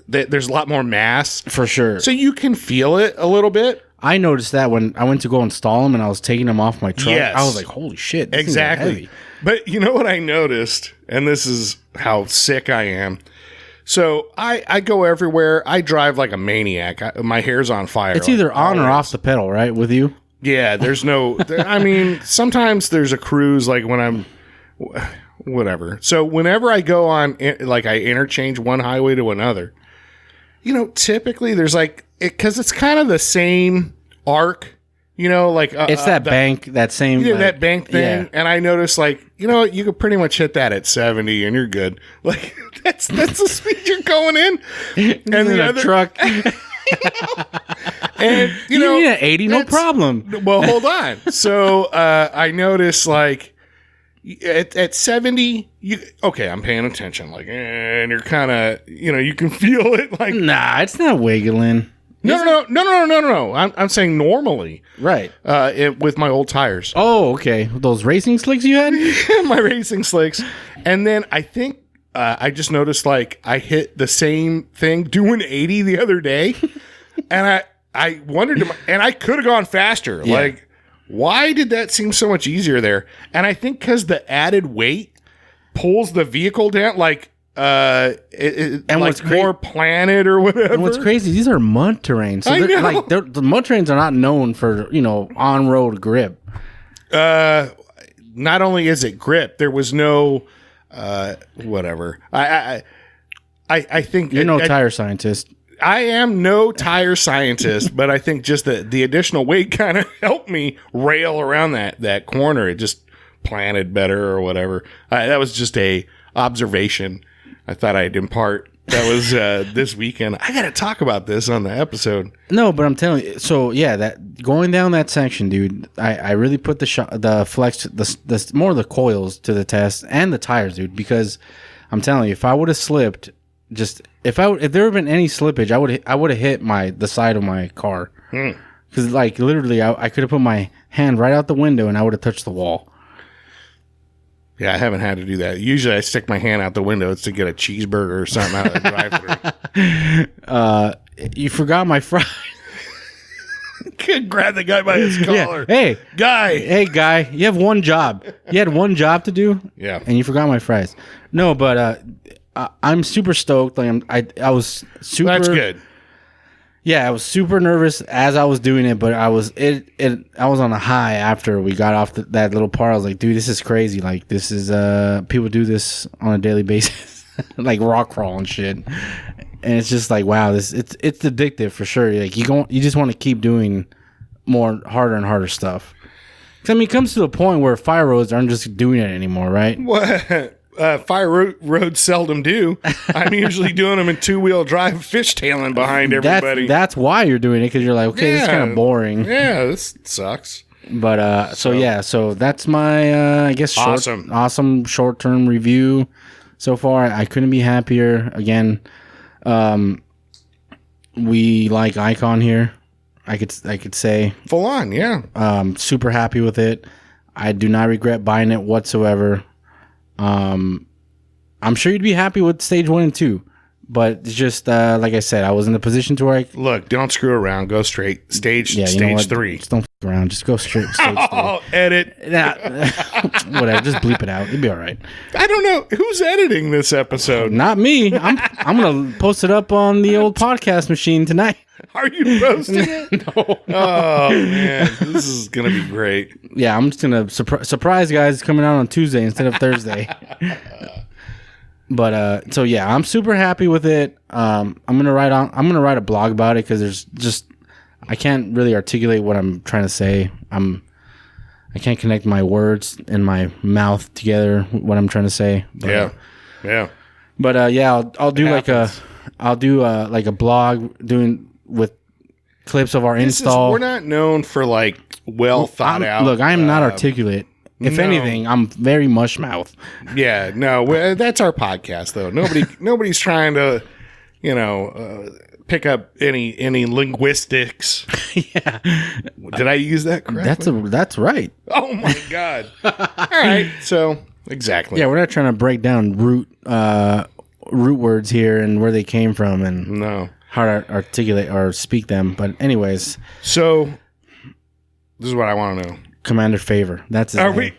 There's a lot more mass for sure, so you can feel it a little bit. I noticed that when I went to go install them and I was taking them off my truck. Yes. I was like, holy shit. Exactly. But you know what I noticed? And this is how sick I am. So I go everywhere. I drive like a maniac. My hair's on fire. It's either on or off the pedal, right? With you? Yeah, there's no... I mean, sometimes there's a cruise like when I'm... Whatever. So whenever I go on... Like I interchange one highway to another. Typically there's like... Because it's kind of the same arc, it's that bank, that same, that bank thing. Yeah. And I noticed, you could pretty much hit that at 70, and you're good. Like that's the speed you're going in. And the other truck, and you need an 80, no problem. Well, hold on. So I noticed, at 70, I'm paying attention, and you're kind of, you can feel it. Like, nah, it's not wiggling. No. I'm saying normally. Right. With my old tires. Oh, okay. Those racing slicks you had? My racing slicks. And then I think I just noticed I hit the same thing doing 80 the other day. And I wondered, and I could have gone faster. Yeah. Why did that seem so much easier there? And I think because the added weight pulls the vehicle down, and what's more planted or whatever. And what's crazy, these are mud terrains. So the mud terrains are not known for on-road grip. Not only is it grip, there was no whatever. I think you're no tire scientist. I am no tire scientist, but I think just the additional weight kind of helped me rail around that corner. It just planted better or whatever. That was just a observation I thought I'd impart. That was this weekend. I got to talk about this on the episode. No, but I'm telling you. So yeah, that going down that section, dude. I really put the flex, the more of the coils to the test and the tires, dude. Because I'm telling you, if I would have slipped, if there had been any slippage, I would have hit the side of my car. Because literally, I could have put my hand right out the window and I would have touched the wall. Yeah, I haven't had to do that. Usually I stick my hand out the window. It's to get a cheeseburger or something out of the drive-thru. You forgot my fries. Could grab the guy by his collar. Yeah. Hey, guy, you have one job. You had one job to do? Yeah. And you forgot my fries. No, but I'm super stoked. Like I was super. That's good. Yeah, I was super nervous as I was doing it, but I was I was on a high after we got off that little part. I was like, dude, this is crazy. Like, this is people do this on a daily basis, like rock crawl and shit. And it's just like, wow, it's addictive for sure. Like you just want to keep doing harder and harder stuff. 'Cause, I mean, it comes to a point where fire roads aren't just doing it anymore, right? What? Fire roads seldom do. I'm usually doing them in 2-wheel drive, fishtailing behind everybody. That's why you're doing it, because you're like, okay, this is kind of boring. Yeah, this sucks. But so that's my I guess awesome short-term review so far. I couldn't be happier. Again, we like Icon here. I could say Full on, yeah. Super happy with it. I do not regret buying it whatsoever. I'm sure you'd be happy with stage 1 and 2, but it's just like I said, I was in a position to where Look, don't screw around. Go straight. Stage 3. Just don't f around. Just go straight. Stage 3. Oh, edit. Whatever. Just bleep it out. It'll be all right. I don't know who's editing this episode. Not me. I'm gonna post it up on the old podcast machine tonight. Are you posting it? No. Oh man, this is gonna be great. Yeah, I'm just gonna surprise guys. It's coming out on Tuesday instead of Thursday. But so yeah, I'm super happy with it. I'm gonna write a blog about it, because there's just I can't really articulate what I'm trying to say. I can't connect my words and my mouth together. What I'm trying to say. But, yeah. But yeah, I'll do like a blog with clips of our install. We're not known for like well thought out. Look, I am not articulate. If anything, I'm very mush mouth. Yeah, no, that's our podcast though. Nobody's trying to, pick up any linguistics. Yeah. Did I use that correctly? That's right. Oh my god. All right. So exactly. Yeah, we're not trying to break down root words here and where they came from and no. how to articulate or speak them. But anyways, so this is what I want to know. Commander Favor. That's his name.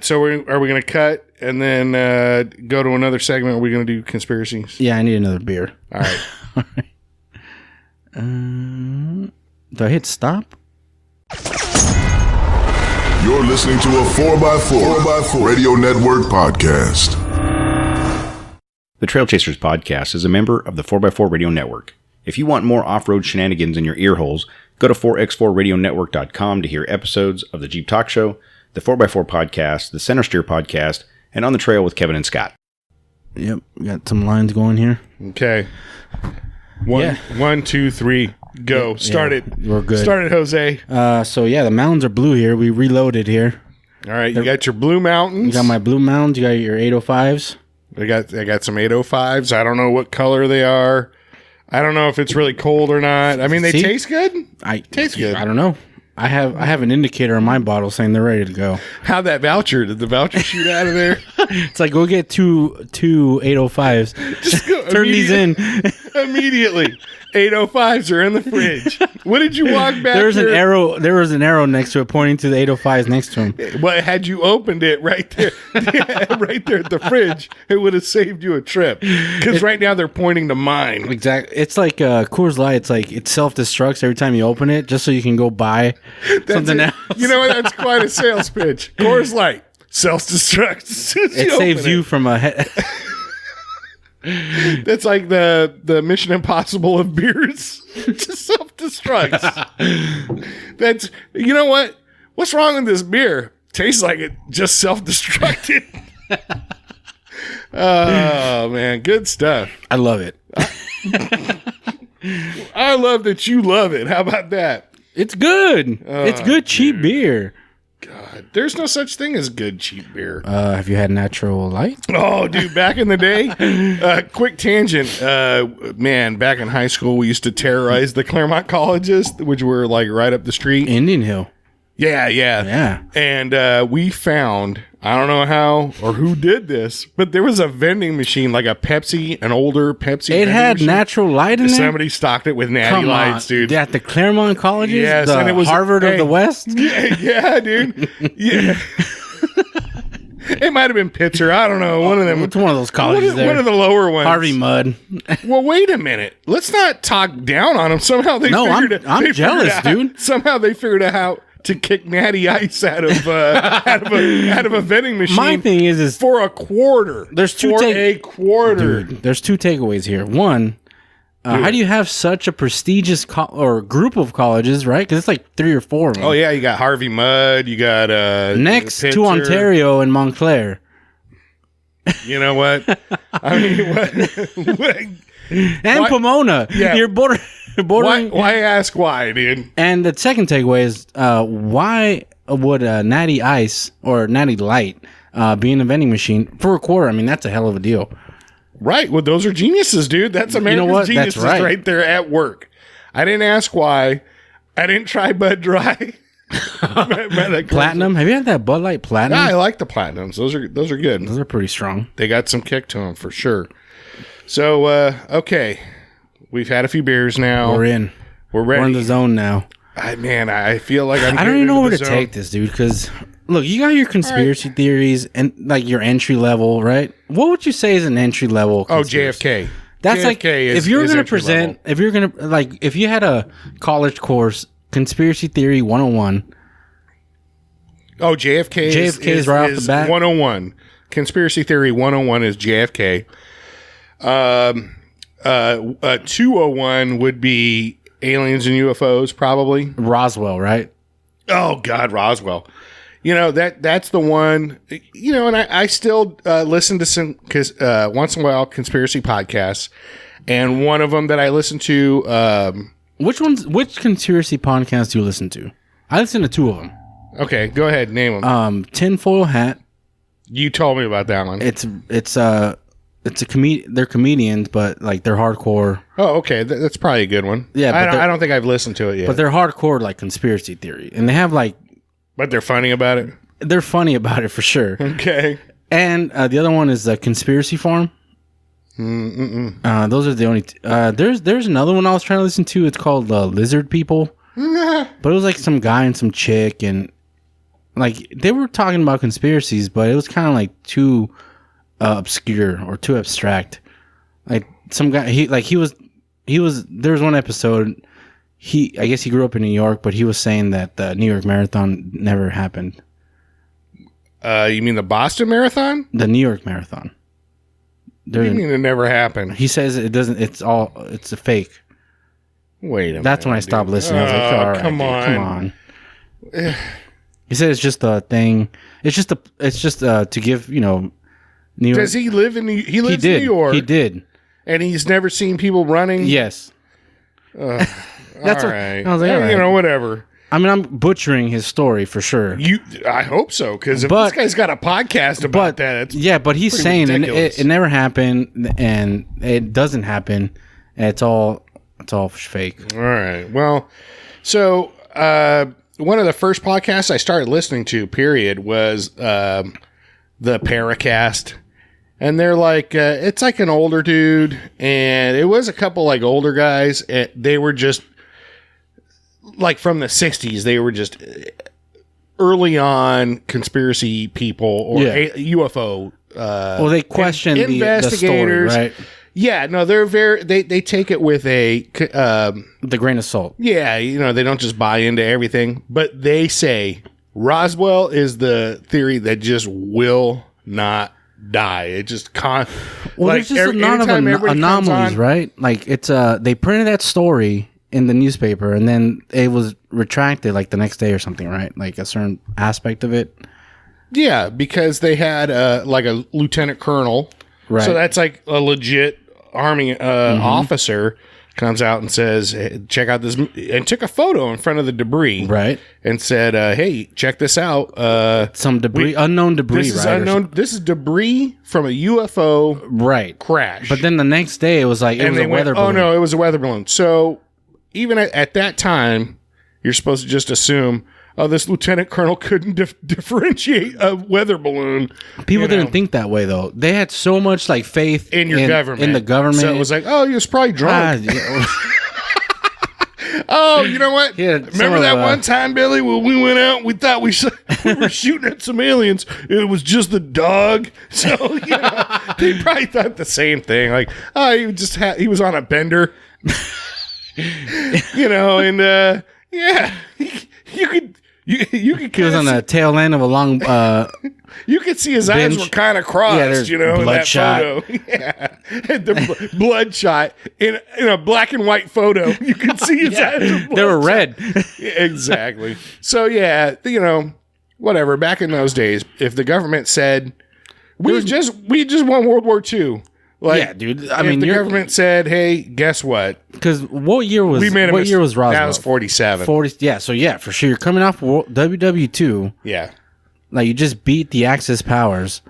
So are we going to cut and then go to another segment? Are we going to do conspiracies? Yeah, I need another beer. All right. All right. Do I hit stop? You're listening to a 4x4 Radio Network podcast. The Trailchasers podcast is a member of the 4x4 Radio Network. If you want more off-road shenanigans in your ear holes, go to 4x4radionetwork.com to hear episodes of the Jeep Talk Show, the 4x4 podcast, the Center Steer podcast, and On the Trail with Kevin and Scott. Yep, we got some lines going here. Okay. One, 2, 3, go. Start it. We're good. Start it, Jose. So yeah, the mountains are blue here. We reloaded here. All right, you got your blue mountains. You got my blue mountains. You got your 805s. I got some 805s. I don't know what color they are. I don't know if it's really cold or not. I mean, they taste good. Taste good. I don't know. I have an indicator on my bottle saying they're ready to go. How'd that voucher? Did the voucher shoot out of there? It's like, go get two 805s. Just go Turn these in. Immediately. 805s are in the fridge. What did you walk back? There was an arrow next to it pointing to the 805s next to him. Well, had you opened it right there, right there at the fridge, it would have saved you a trip. Because right now they're pointing to mine. Exactly. It's like Coors Light. It's like it self-destructs every time you open it, just so you can go buy something else. You know what? That's quite a sales pitch. Coors Light self-destructs. It saves you from a. That's like the Mission Impossible of beers. Just self-destructs. That's, you know what? What's wrong with this beer? Tastes like it just self-destructed. Oh, man. Good stuff. I love it. I love that you love it. How about that? It's good. It's good, cheap beer. God, there's no such thing as good, cheap beer. Have you had Natural Light? Oh, dude, back in the day, quick tangent. Man, back in high school, we used to terrorize the Claremont colleges, which were like right up the street. Indian Hill. Yeah. And we found, I don't know how or who did this, but there was a vending machine, like a Pepsi, an older Pepsi. It had machine. Natural Light in there? Somebody stocked it with Natty Lights, dude. At the Claremont colleges? Yes, the and it was Harvard of the West? Yeah, dude. Yeah. It might have been Pitzer. I don't know. One of them. It's one of those colleges there. One of the lower ones. Harvey Mudd. Well, wait a minute. Let's not talk down on them. Somehow they No, figured it. I'm they figured jealous, out- dude. Somehow they figured out how to kick Natty Ice out of a vending machine. My thing is for a quarter. There's two for take- a quarter. Dude, there's two takeaways here. One, how do you have such a prestigious or group of colleges, right? Because it's like 3 or 4 of them. Oh yeah, you got Harvey Mudd. You got Next to Pitzer. Ontario and Montclair. You know what? I mean, what? And Why- Pomona. Yeah. You're bordering. Why ask why, dude? And the second takeaway is why would Natty Ice or Natty Light be in a vending machine for a quarter? I mean, that's a hell of a deal. Right. Well, those are geniuses, dude. That's America's what? That's geniuses right. there at work. I didn't ask why. I didn't try Bud Dry. Platinum. Have you had that Bud Light Platinum? Yeah, I like the Platinums. Those are good. Those are pretty strong. They got some kick to them for sure. So, okay. We've had a few beers now. We're in. We're ready. We're in the zone now. I feel like I don't even know where to take this, dude, because look, you got your conspiracy theories and like your entry level, right? What would you say is an entry level? Oh, JFK. That's JFK like is, if you're is going to entry present, level. if you're going to like, if you had a college course, conspiracy theory 101. Oh, JFK is right off the bat. 101. Conspiracy theory 101 is JFK. 201 would be aliens and UFOs, probably. Roswell, right? Oh God, Roswell. You know, that's the one. You know, and I still listen to some once in a while conspiracy podcasts, and one of them that I listen to. Which conspiracy podcasts do you listen to? I listen to 2 of them. Okay, go ahead, name them. Tinfoil Hat. You told me about that one. It's a they're comedians, but like they're hardcore. Oh, okay, that's probably a good one. Yeah, but I don't think I've listened to it yet. But they're hardcore like conspiracy theory, and they have like. But they're funny about it. They're funny about it for sure. Okay. And the other one is the Conspiracy Farm. Those are the only. There's another one I was trying to listen to. It's called Lizard People. But it was like some guy and some chick, and like they were talking about conspiracies, but it was kind of like too obscure or too abstract. Like some guy, he was. There was one episode. I guess he grew up in New York, but he was saying that the New York Marathon never happened. You mean the Boston Marathon? The New York Marathon. What do you mean it never happened? He says it doesn't. It's a fake. Wait a minute. That's when I stopped listening. I was like, all right, come dude, on. come on. He said it's just a thing. It's just to give New York. Does he live in he lives did. in New York? He did. And he's never seen people running? Yes. That's All what right. I was like. All right. You know, whatever. I mean, I'm butchering his story for sure. I hope so, because if But- this guy's got a podcast about that, it's but he's pretty saying ridiculous. it never happened, and it doesn't happen. And it's all fake. all right. Well, so one of the first podcasts I started listening to, period, was the Paracast. And they're like, it's like an older dude, and it was a couple like older guys. And they were just like from the 60s. They were just early on conspiracy people or UFO. Well, they question the investigators. story, right? Yeah, no, they're they take it with a The grain of salt. yeah, they don't just buy into everything, but they say Roswell is the theory that just will not die. It just Well, there's just a lot of anomalies, right? Like it's they printed that story in the newspaper and then it was retracted like the next day or something, right? Like a certain aspect of it. Yeah, because they had like a lieutenant colonel, Right. So that's like a legit Army officer comes out and says, hey, check out this, and took a photo in front of the debris, Right. and said, hey, check this out. Some debris, unknown debris, This is right? unknown. This is debris from a UFO Right. crash. But then the next day it was like it was a weather balloon. Oh no, it was a weather balloon. So even at that time, you're supposed to just assume, oh, this lieutenant colonel couldn't differentiate a weather balloon. People didn't think that way though. They had so much like faith in your government. in the government. So it was like, oh, he was probably drunk. Oh, you know what? Yeah, Remember that one time, Billy, when we went out and we thought we were shooting at some aliens? It was just the dog. So, they probably thought the same thing. Like, oh, he was on a bender. And you could He was on the tail end of a long you could see his eyes were kind of crossed, in that photo. Yeah. The bloodshot in a black and white photo. You could see his eyes were they were red. Exactly. So, whatever. Back in those days, if the government said, we just won World War II. Like, yeah, dude. I mean, the government said, "Hey, guess what? Because what year was Roswell? That was 47. 40. Yeah, so for sure, you're coming off WW2. Yeah, like you just beat the Axis powers.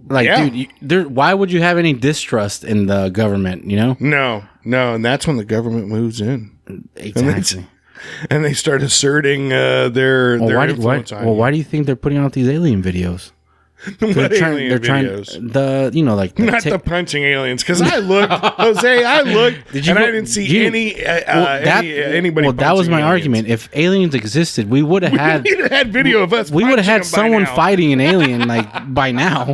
Like, dude, why would you have any distrust in the government? No, and that's when the government moves in. Exactly. And they start asserting their influence on you. Why do you think they're putting out these alien videos? They're trying videos? Not the punching aliens. Because I looked, Jose, and I didn't see anybody. Well, that was my aliens. argument. If aliens existed, we would have had video of us. We would have had someone fighting an alien by now.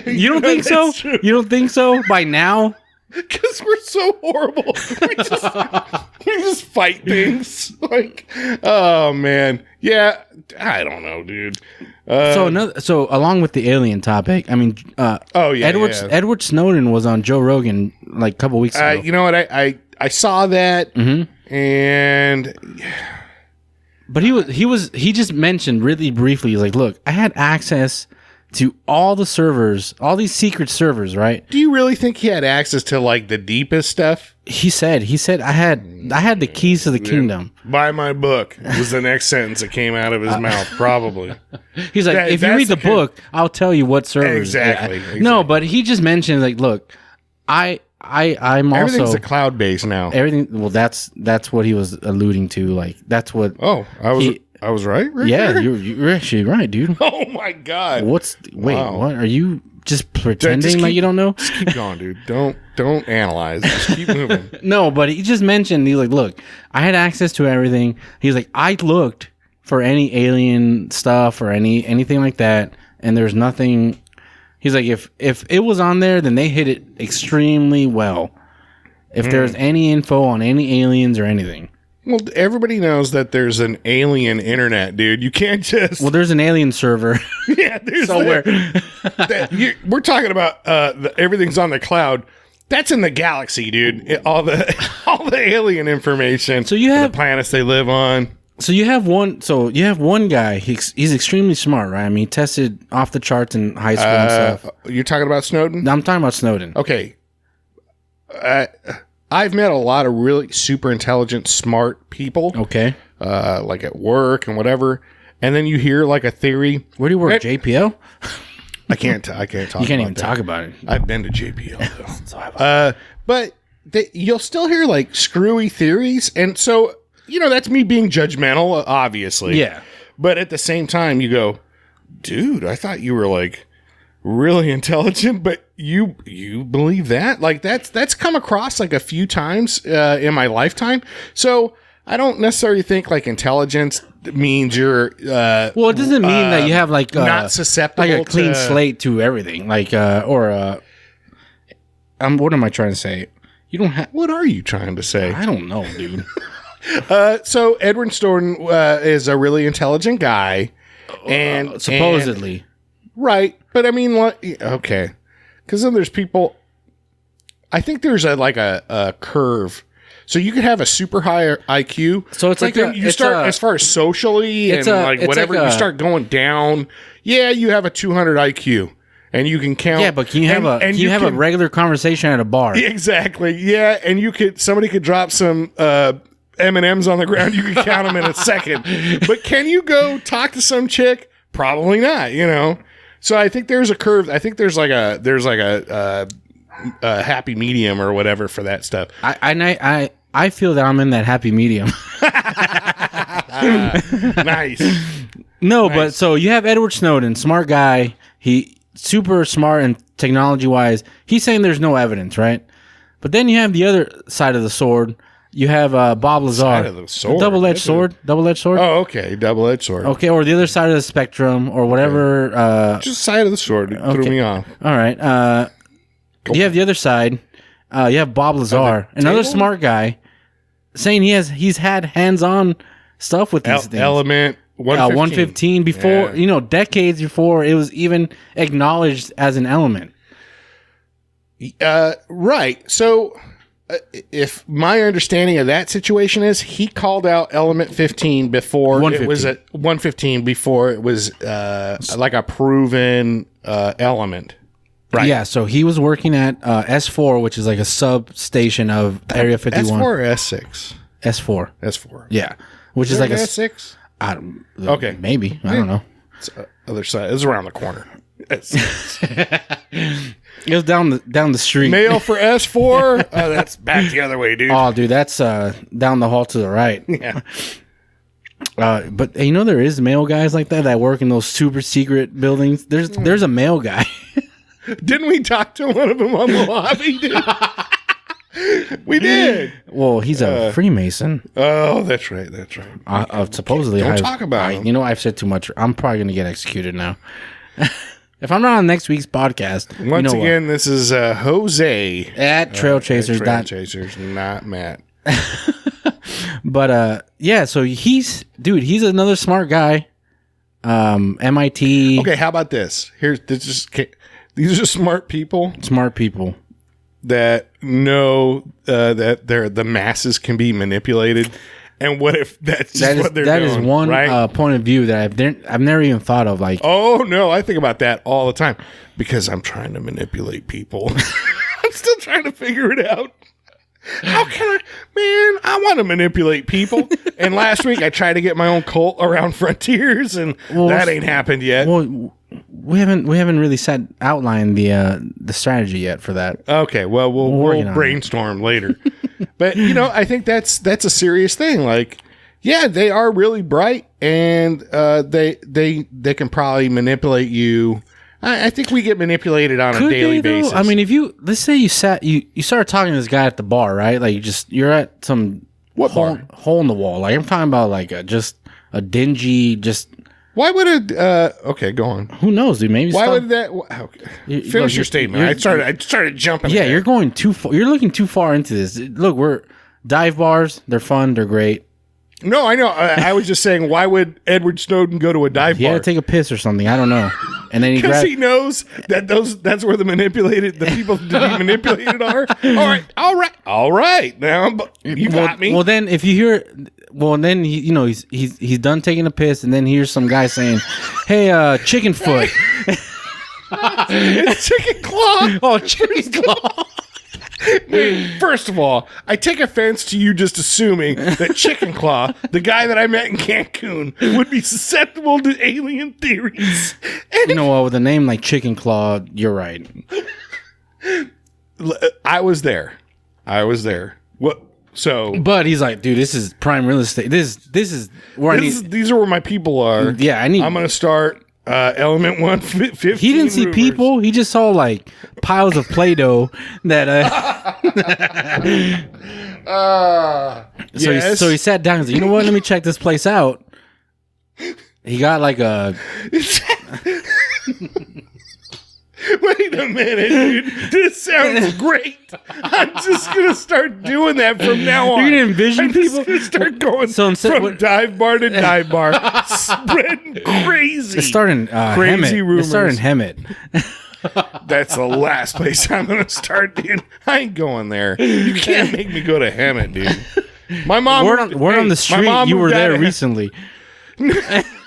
You don't think so? True. You don't think so? By now? Because we're so horrible. We just fight things. Like, oh man, yeah. I don't know, dude. So along with the alien topic, I mean, Edward Snowden was on Joe Rogan like a couple weeks ago. You know what? I saw that, and but he just mentioned really briefly. He's like, look, I had access to all the servers, all these secret servers, right? Do you really think he had access to like the deepest stuff? He said I had the keys to the kingdom. Buy my book was the next sentence that came out of his mouth, probably. He's like, if you read the book, I'll tell you what servers. Exactly. No, but he just mentioned like, look, I'm also everything's a cloud base now. Everything. Well, that's what he was alluding to. Like that's what. Oh, I was right. Yeah, there? you're actually right, dude. Oh my god. What are you just pretending like you don't know? Just keep going, dude. Don't analyze. Just keep moving. No, but he just mentioned, he's like, look, I had access to everything. He's like, I looked for any alien stuff or anything like that, and there's nothing. He's like, if it was on there, then they hit it extremely well. If there's any info on any aliens or anything. Well, everybody knows that there's an alien internet, dude. You can't just... Well, there's an alien server. Yeah, there's somewhere. We're talking about everything's on the cloud. That's in the galaxy, dude. All the alien information. So you have the planets they live on. So you have one guy. He's extremely smart, right? I mean, he tested off the charts in high school and stuff. You're talking about Snowden? I'm talking about Snowden. Okay. I've met a lot of really super intelligent, smart people. Okay. Like at work and whatever. And then you hear like a theory. Where do you work? JPL? I can't talk. You can't even talk about it. I've been to JPL though. But you'll still hear like screwy theories, and so that's me being judgmental, obviously. Yeah. But at the same time, you go, dude, I thought you were like really intelligent, but you believe that? Like that's come across like a few times in my lifetime. So I don't necessarily think like intelligence means you're well, it doesn't mean that you have like not susceptible, like a clean slate to everything, like what am I trying to say? You don't have. What are you trying to say? I don't know, dude. So Edward Snowden is a really intelligent guy, and supposedly. Right, but I mean, okay, because then there's people. I think there's a curve, so you could have a super high IQ. So it's like you start as far as socially and whatever you start going down. Yeah, you have a 200 IQ, and you can count. Yeah, but can you have a regular conversation at a bar? Exactly. Yeah, and somebody could drop some M&Ms on the ground. You could count them in a second. But can you go talk to some chick? Probably not. So I think there's a curve. I think there's like a happy medium or whatever for that stuff. I feel that I'm in that happy medium. Nice. No, nice. But so you have Edward Snowden, smart guy. He super smart and technology wise. He's saying there's no evidence, right? But then you have the other side of the sword. You have Bob Lazar. Side of the sword? Double-edged sword. Double-edged sword. Oh, okay. Double-edged sword. Okay, or the other side of the spectrum, or whatever. Just side of the sword. It threw me off. All right. You have the other side. You have Bob Lazar, another table? smart guy, saying he's had hands-on stuff with these things. Element 115. 115 before, decades before it was even acknowledged as an element. Right. So, if my understanding of that situation is, he called out Element 15 before it was at 115 before it was like a proven element. Right. Yeah, so he was working at S4, which is like a substation of Area 51. S4 or S6? S4. S4. Yeah, which is like a S6. I don't, Okay. Maybe. I don't know. It's other side. It's around the corner. It was down the street. Mail for S4. That's back the other way, dude. Oh, dude, that's down the hall to the right. Yeah. But there is mail guys like that work in those super secret buildings. There's a mail guy. Didn't we talk to one of them on the lobby, dude? We did. Well, he's a Freemason. Oh, that's right. That's right. Supposedly, Don't talk about him. I've said too much. I'm probably going to get executed now. If I'm not on next week's podcast, once again, this is Jose at Trailchasers. Trailchasers, not Matt. But yeah, so he's another smart guy. MIT. Okay, how about this? These are smart people. Smart people that know that the masses can be manipulated. And what if that's just what they're doing? That is one right? point of view that I've never even thought of. Like, oh no, I think about that all the time because I'm trying to manipulate people. I'm still trying to figure it out. How can I want to manipulate people. And last week I tried to get my own cult around Frontiers, and that ain't happened yet. Well, we haven't really outlined the strategy yet for that. Okay, well we'll brainstorm later. But I think that's a serious thing. Like, yeah, they are really bright, and they can probably manipulate you. I think we get manipulated on a daily basis. I mean, let's say you started talking to this guy at the bar, right? Like you're at some hole in the wall. Like I'm talking about like just a dingy, just. Why would it? Okay, go on. Who knows, dude? Maybe. Why would that? Okay. Finish your statement. I started jumping. Yeah, you're going too far. You're looking too far into this. Look, we're dive bars. They're fun. They're great. No, I know. I was just saying, why would Edward Snowden go to a dive bar? He had to take a piss or something. I don't know. And then because he knows that that's where the people to be manipulated are. All right. Now you got me. Well, then if you hear, then he's done taking a piss, and then here's some guy saying, "Hey, chicken foot." It's chicken claw. Oh, chicken claw. Wait, first of all, I take offense to you just assuming that Chicken Claw, the guy that I met in Cancun, would be susceptible to alien theories. And with a name like Chicken Claw, you're right. I was there. What? So, but he's like, dude, this is prime real estate. This is where these are where my people are. Yeah, I'm going to start. Element 115. He didn't see people. He just saw like piles of Play-Doh that. Yes. So he sat down and said, "You know what? Let me check this place out." He got like a. Wait a minute, dude. This sounds great. I'm just gonna start doing that from now on. You're gonna envision people start going from dive bar to dive bar, spreading crazy. It's starting crazy rumors. It's starting Hemet. That's the last place I'm gonna start, dude. I ain't going there. You can't make me go to Hemet, dude. My mom. Word on the street. You were there recently.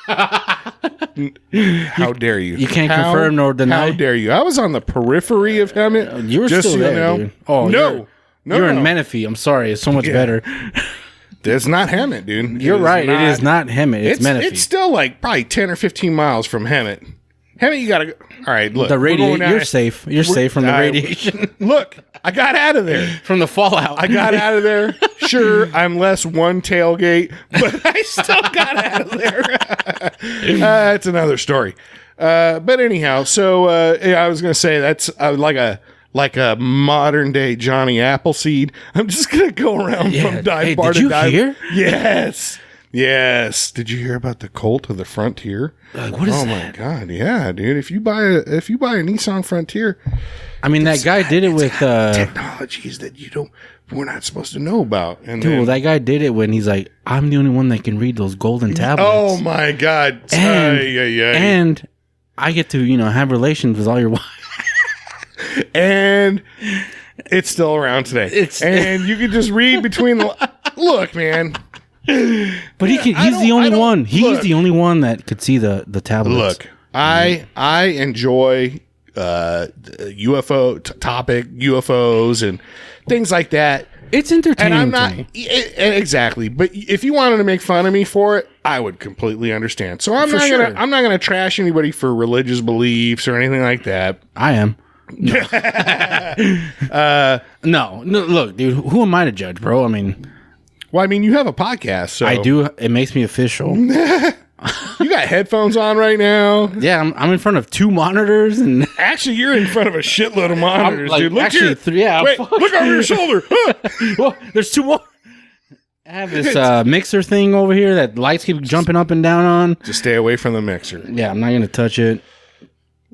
How dare you? You can't confirm nor deny. How dare you? I was on the periphery of Hemet. You were just still there, dude. Oh no, you're in Menifee. I'm sorry. It's so much better. It's not Hemet, dude. You're right. It is not Hemet. It's Menifee. It's still like probably 10 or 15 miles from Hemet. Hemet, you gotta go. All right, look. The radiation. You're safe. You're safe from the radiation. Look, I got out of there. From the fallout. I got out of there. Sure, I'm less one tailgate, but I still got out of there. That's another story. But anyhow, so I was gonna say that's like like a modern day Johnny Appleseed. I'm just gonna go around from dive bar to dive. Did you hear? Yes. Yes. Did you hear about the Colt of the Frontier? What is oh that? my god, yeah, dude. If you buy a Nissan Frontier, I mean, that guy did it with technologies that we're not supposed to know about. And dude, then, that guy did it when he's like, I'm the only one that can read those golden tablets. oh my god. And I get to, have relations with all your wives. And it's still around today. And you can just read between the look, man. But he's the only one. He's the only one that could see the tablets. Look, I enjoy UFO topic, UFOs and things like that. It's entertaining. And I'm not exactly. But if you wanted to make fun of me for it, I would completely understand. So I'm not gonna trash anybody for religious beliefs or anything like that. I am. No. Look, dude. Who am I to judge, bro? I mean. Well, I mean, you have a podcast, so I do. It makes me official. You got headphones on right now. Yeah, I'm in front of 2 monitors, and actually, you're in front of a shitload of monitors, dude. Look actually, here. 3. Yeah, wait, look over your shoulder. Well, there's 2 more. I have this mixer thing over here that lights keep jumping up and down on. Just stay away from the mixer. Yeah, I'm not gonna touch it.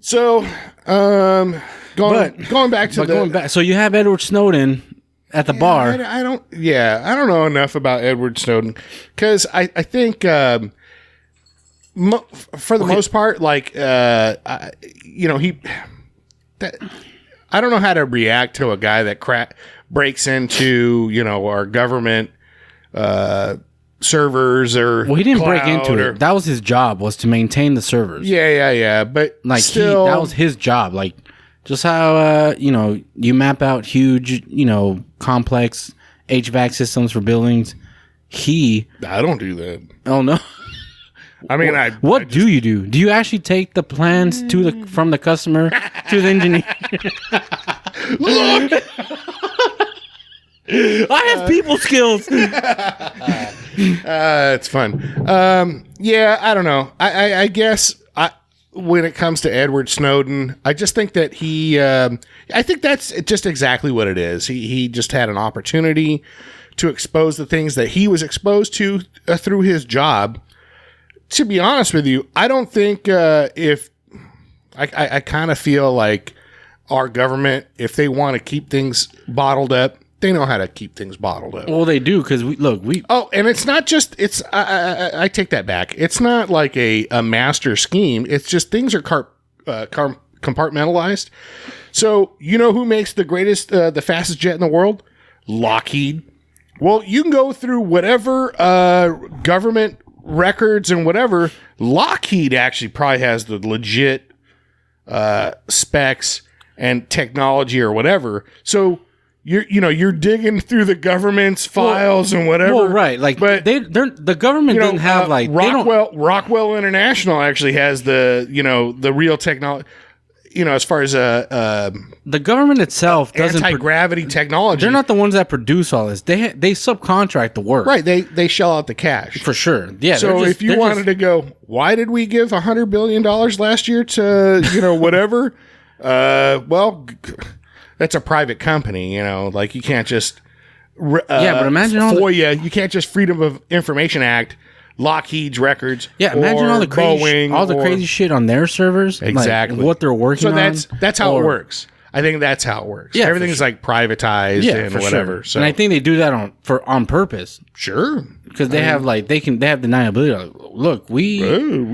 So, going back to so you have Edward Snowden at the bar. I don't know enough about Edward Snowden because I think for the most part, like I don't know how to react to a guy that breaks into our government servers or he didn't break cloud into it. That was his job, was to maintain the servers. Yeah. But like still, that was his job. Like just how you map out huge complex HVAC systems for buildings. I don't do that. Oh no. I mean, what do you do? Do you actually take the plans from the customer to the engineer? Look. I have people skills. It's fun. I don't know. I guess when it comes to Edward Snowden, I just think that I think that's just exactly what it is. He just had an opportunity to expose the things that he was exposed to through his job. To be honest with you, I don't think I kind of feel like our government, if they want to keep things bottled up, they know how to keep things bottled up. Well, they do because and it's not just I take that back. It's not like a master scheme. It's just things are compartmentalized. So you know who makes the fastest jet in the world? Lockheed. Well, you can go through whatever government records and whatever. Lockheed actually probably has the legit specs and technology or whatever. So you're digging through the government's files and whatever. Well, right. Like, but the government didn't have like Rockwell International actually has the real technology. As far as the government itself doesn't anti-gravity technology. They're not the ones that produce all this. They subcontract the work. Right. They shell out the cash for sure. Yeah. So if you wanted to go, why did we give $100 billion last year to whatever? Well, that's a private company. Like you can't just but imagine FOIA. You can't just Freedom of Information Act. Lockheed's records. Yeah, imagine all the crazy, crazy shit on their servers. Exactly like what they're working on. So that's how it works. I think that's how it works. Yeah, everything's like privatized and whatever. Sure. So and I think they do that on purpose. Sure, because they have they have deniability. Like, look, we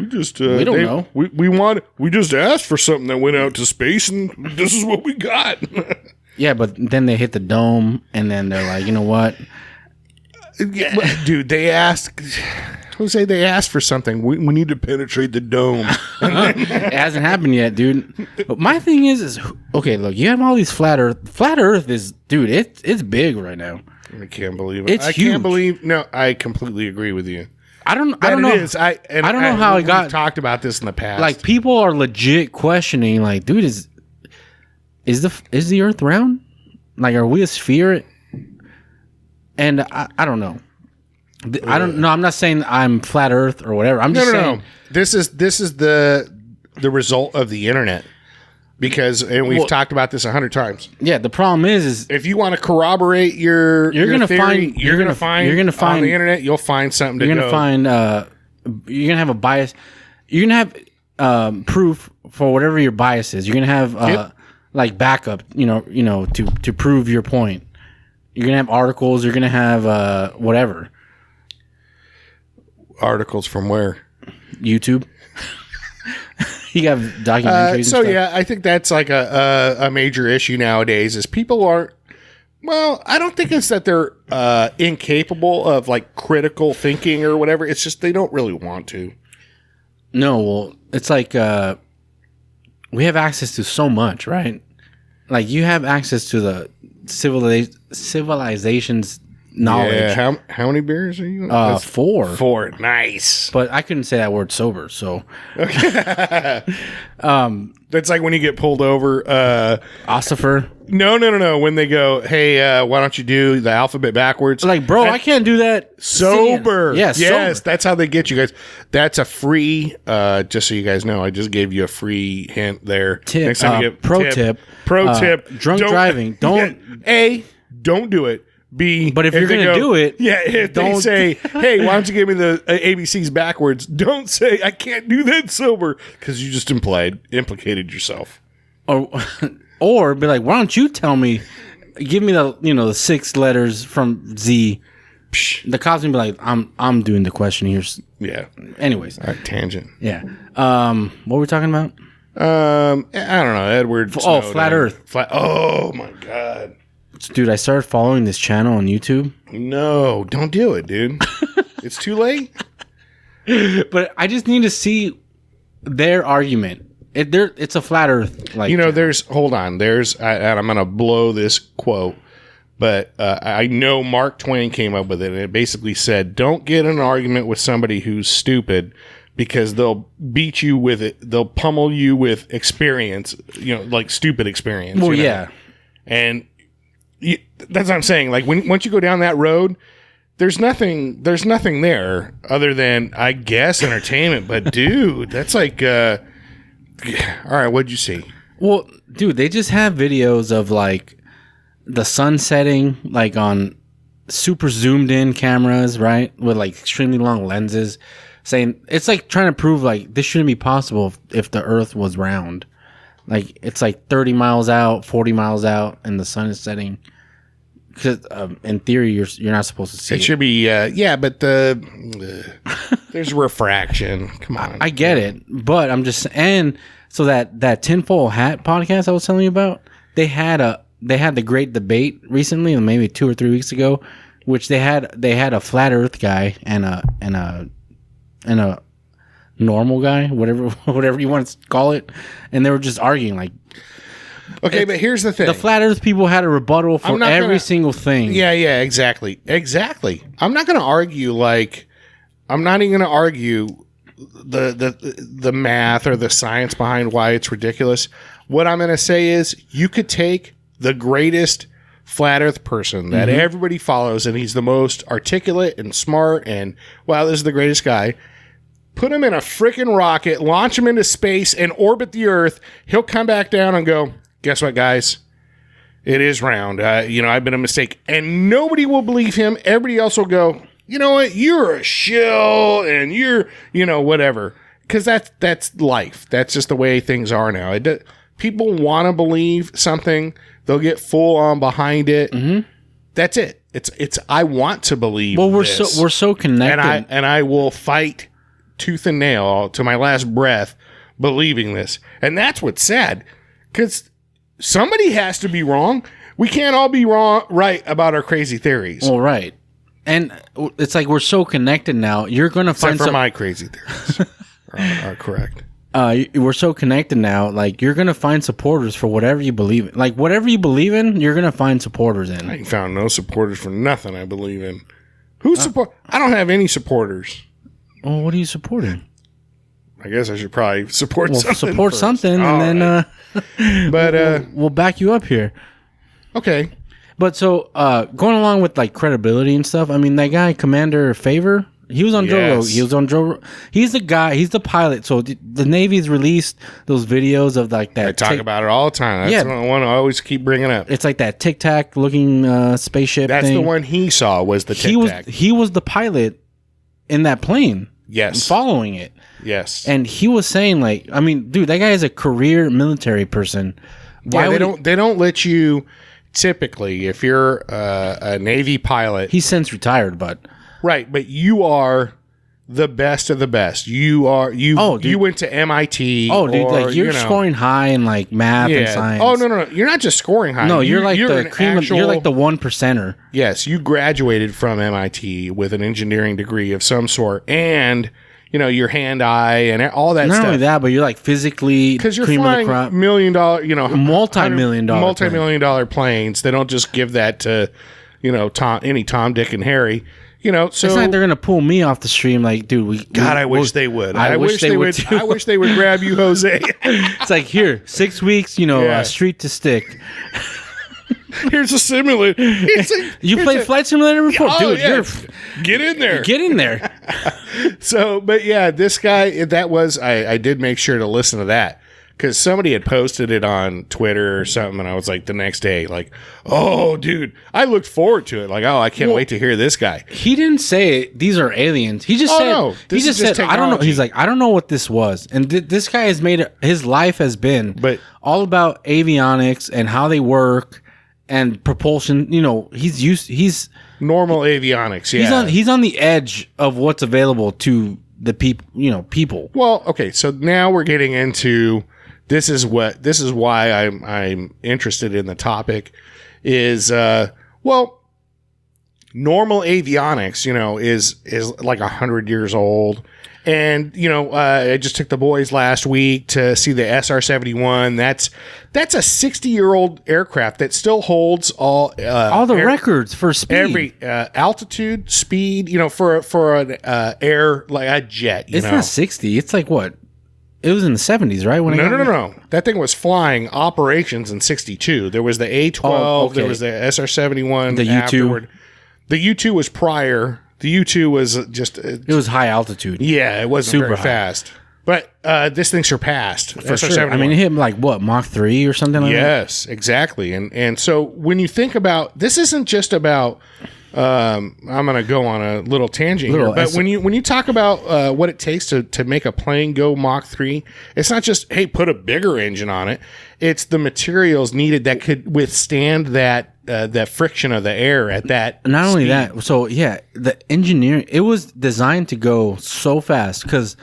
just we don't know. We just asked for something that went out to space, and this is what we got. Yeah, but then they hit the dome, and then they're like, you know what? Yeah, dude, they asked. Jose, they asked for something. We need to penetrate the dome. It hasn't happened yet, dude. But my thing is okay, look, you have all these flat Earth. Flat Earth is, dude, it's big right now. I can't believe it. It's huge. I completely agree with you. I don't know. I don't know how it got. We've talked about this in the past. Like, people are legit questioning, like, dude, is the Earth round? Like, are we a sphere? And I don't know. I don't know. I'm not saying I'm flat Earth or whatever. I'm just saying. No. This is the result of the internet. because, and we've talked about this 100 times. Yeah, the problem is If you want to corroborate your gonna theory, find you're gonna find on the internet. You'll find something. you're gonna find you're gonna have a bias. You're gonna have proof for whatever your bias is. You're gonna have like backup. To prove your point. You're gonna have articles. You're gonna have whatever. Articles from where? YouTube. You have documentaries. And so stuff. yeah, I think that's like a major issue nowadays. Is people aren't. Well, I don't think it's that they're incapable of like critical thinking or whatever. It's just they don't really want to. No, well, it's like we have access to so much, right? Like you have access to the civilization's knowledge. Yeah. How many beers are you? 4. 4. Nice. But I couldn't say that word sober, so That's like when you get pulled over. Ossifer. No. When they go, hey, why don't you do the alphabet backwards? Like, bro, I can't do that. Sober. Yes, yes, sober. that's how they get you guys. That's a free, just so you guys know, I just gave you a free hint there. Tip. Next time you get Pro tip. Drunk driving. Don't do it. B, But if you're they gonna do it, yeah, if they don't- say, hey, why don't you give me the ABCs backwards? Don't say, I can't do that sober, because you just implicated yourself. or be like, why don't you tell me? Give me the 6 letters from Z. The cops gonna be like, I'm doing the question here. Yeah. Anyways, All right, tangent. yeah. What were we talking about? I don't know, Edward. Snowden. Flat Earth. Oh my God. Dude, I started following this channel on YouTube. No, don't do it, dude. It's too late. But I just need to see their argument. It's a flat Earth, like and I'm gonna blow this quote, but I know Mark Twain came up with it, and it basically said, "Don't get in an argument with somebody who's stupid, because they'll beat you with it. They'll pummel you with experience, like stupid experience." Well, yeah, and that's what I'm saying. Like once you go down that road, there's nothing there other than, I guess, entertainment. But dude, that's like, all right, what'd you see? Well, dude, they just have videos of like the sun setting, like on super zoomed in cameras, right, with like extremely long lenses, saying it's like trying to prove like this shouldn't be possible if the Earth was round. Like it's like 30 miles out, 40 miles out, and the sun is setting. Because in theory, you're not supposed to see it. It should be, but there's refraction. Come on. I get it, but I'm just and so that tinfoil hat podcast I was telling you about, they had the great debate recently, maybe 2 or 3 weeks ago, which they had a flat Earth guy and a normal guy, whatever you want to call it, and they were just arguing like. Okay, but here's the thing. The flat Earth people had a rebuttal for every single thing. Yeah, exactly. I'm not going to argue I'm not even going to argue the math or the science behind why it's ridiculous. What I'm going to say is you could take the greatest flat Earth person that everybody follows, and he's the most articulate and smart, and wow, this is the greatest guy. Put him in a freaking rocket, launch him into space, and orbit the Earth. He'll come back down and go, guess what, guys? It is round. I've been a mistake. And nobody will believe him. Everybody else will go, you know what? You're a shill and you're, whatever. Because that's life. That's just the way things are now. People want to believe something. They'll get full on behind it. Mm-hmm. That's it. It's I want to believe Well, we're this. so connected. And I will fight tooth and nail to my last breath believing this. And that's what's sad. Because somebody has to be wrong. We can't all be right about our crazy theories. Well, right. And it's like we're so connected now. You're going to find Except for my crazy theories are correct. We're so connected now. Like you're going to find supporters for whatever you believe in. Like whatever you believe in, you're going to find supporters in. I ain't found no supporters for nothing I believe in. Who's support? I don't have any supporters. Well, what are you supporting? I guess I should probably support something. Support first. something, All and then but we'll back you up here. Okay. But so going along with like credibility and stuff, I mean that guy Commander Favor, He was on Joe Yes. Rogan. He was on Joe. He's the guy. He's the pilot. So the Navy's released those videos of like that. I talk about it all the time. That's the one I always keep bringing up. It's like that Tic Tac looking spaceship. That's thing. the one he saw was the Tic Tac. He was the pilot in that plane. Yes. Following it. Yes. And he was saying like, I mean, dude, that guy is a career military person. Why they don't let you typically if you're a Navy pilot. He's since retired, but right, but you are the best of the best. You went to MIT. oh, dude, or, like you're scoring high in like math and science. Oh no, you're not just scoring high. No, you're like the an cream. You're like the 1%er. Yes, you graduated from MIT with an engineering degree of some sort, and your hand-eye and all that stuff. Not only that, but you're like physically because you're cream flying of the crop. $1 million, multi-million-dollar planes. They don't just give that to any Tom, Dick, and Harry. So it's like they're gonna pull me off the stream. Like, dude, I wish they would. I wish they would. I wish they would grab you, Jose. It's like here, 6 weeks. Street to stick. Here's a simulator. You played Flight Simulator before, dude. Yeah. Get in there. Get in there. So, but yeah, this guy. That was I did make sure to listen to that. Because somebody had posted it on Twitter or something, and I was like, the next day, like, oh, dude, I looked forward to it. Like, oh, I can't wait to hear this guy. He didn't say these are aliens. He just said, no, he just said, I don't know. He's like, I don't know what this was. And this guy has made his life has been all about avionics and how they work and propulsion. He's normal avionics. Yeah, he's on the edge of what's available to the people. Well, okay, so now we're getting into. This is why I'm interested in the topic is normal avionics, is like 100 years old. And, I just took the boys last week to see the SR-71. That's a 60-year-old aircraft that still holds all the records for speed. Every altitude, speed, for an air, like a jet. It's not 60. It's like what? It was in the 70s, right? No. That thing was flying operations in 62. There was the A-12. There was the SR-71. The U-2. Afterward. The U-2 was prior. The U-2 was just... it was high altitude. Yeah, it wasn't very fast. But this thing surpassed for sure. I mean, it hit like what, Mach 3 or something like that? Yes, exactly. And so when you think about... This isn't just about... I'm going to go on a little tangent here, but when you talk about what it takes to make a plane go Mach 3, it's not just, hey, put a bigger engine on it. It's the materials needed that could withstand that friction of the air at that Not only speed. that, so yeah, the engineering, it was designed to go so fast because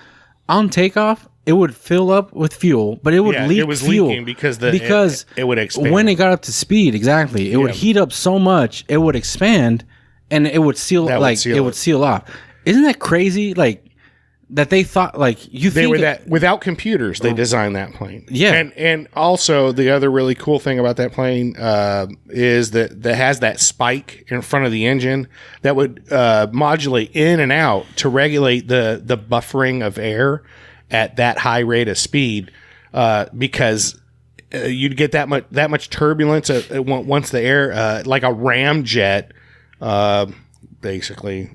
on takeoff, it would fill up with fuel, but it would leak it was fuel leaking because it would expand. When it got up to speed, exactly, it would heat up so much, it would expand, and it would seal would seal off. Isn't that crazy? Like that they thought they were that without computers they designed that plane. Yeah, and also the other really cool thing about that plane is that has that spike in front of the engine that would modulate in and out to regulate the buffering of air at that high rate of speed, because you'd get that much turbulence once the air, like a ramjet, basically,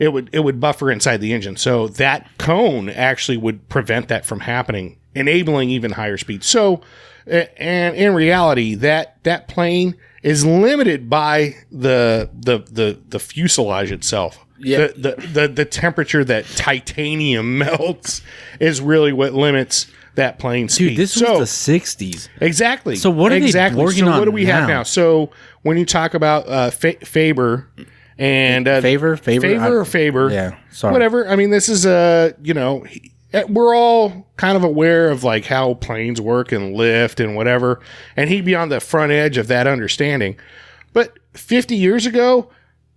it would buffer inside the engine. So that cone actually would prevent that from happening, enabling even higher speed. So, and in reality, that plane is limited by the fuselage itself. Yeah. The temperature that titanium melts is really what limits that plane speed. Dude, this was the 60s. Exactly. So what are they working on what do we have now? So when you talk about Faber and Faber or Faber, yeah, sorry, whatever. I mean, this is we're all kind of aware of like how planes work and lift and whatever, and he'd be on the front edge of that understanding. But 50 years ago,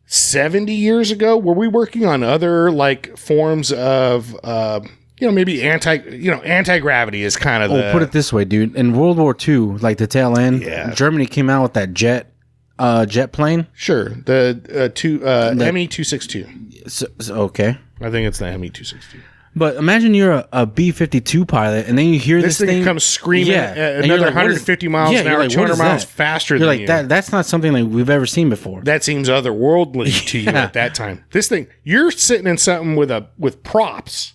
70 years ago, were we working on other like forms of maybe anti-gravity is kind of put it this way, dude. In World War II, like the tail end, Germany came out with that jet plane. Sure. The ME-262. Okay. I think it's the ME-262. But imagine you're a B-52 pilot, and then you hear this thing comes screaming at and you're another like, what is- 150 miles an you're hour, like, what 200 is miles that? faster You're than like, you. that's not something like we've ever seen before. That seems otherworldly to you at that time. This thing, you're sitting in something with props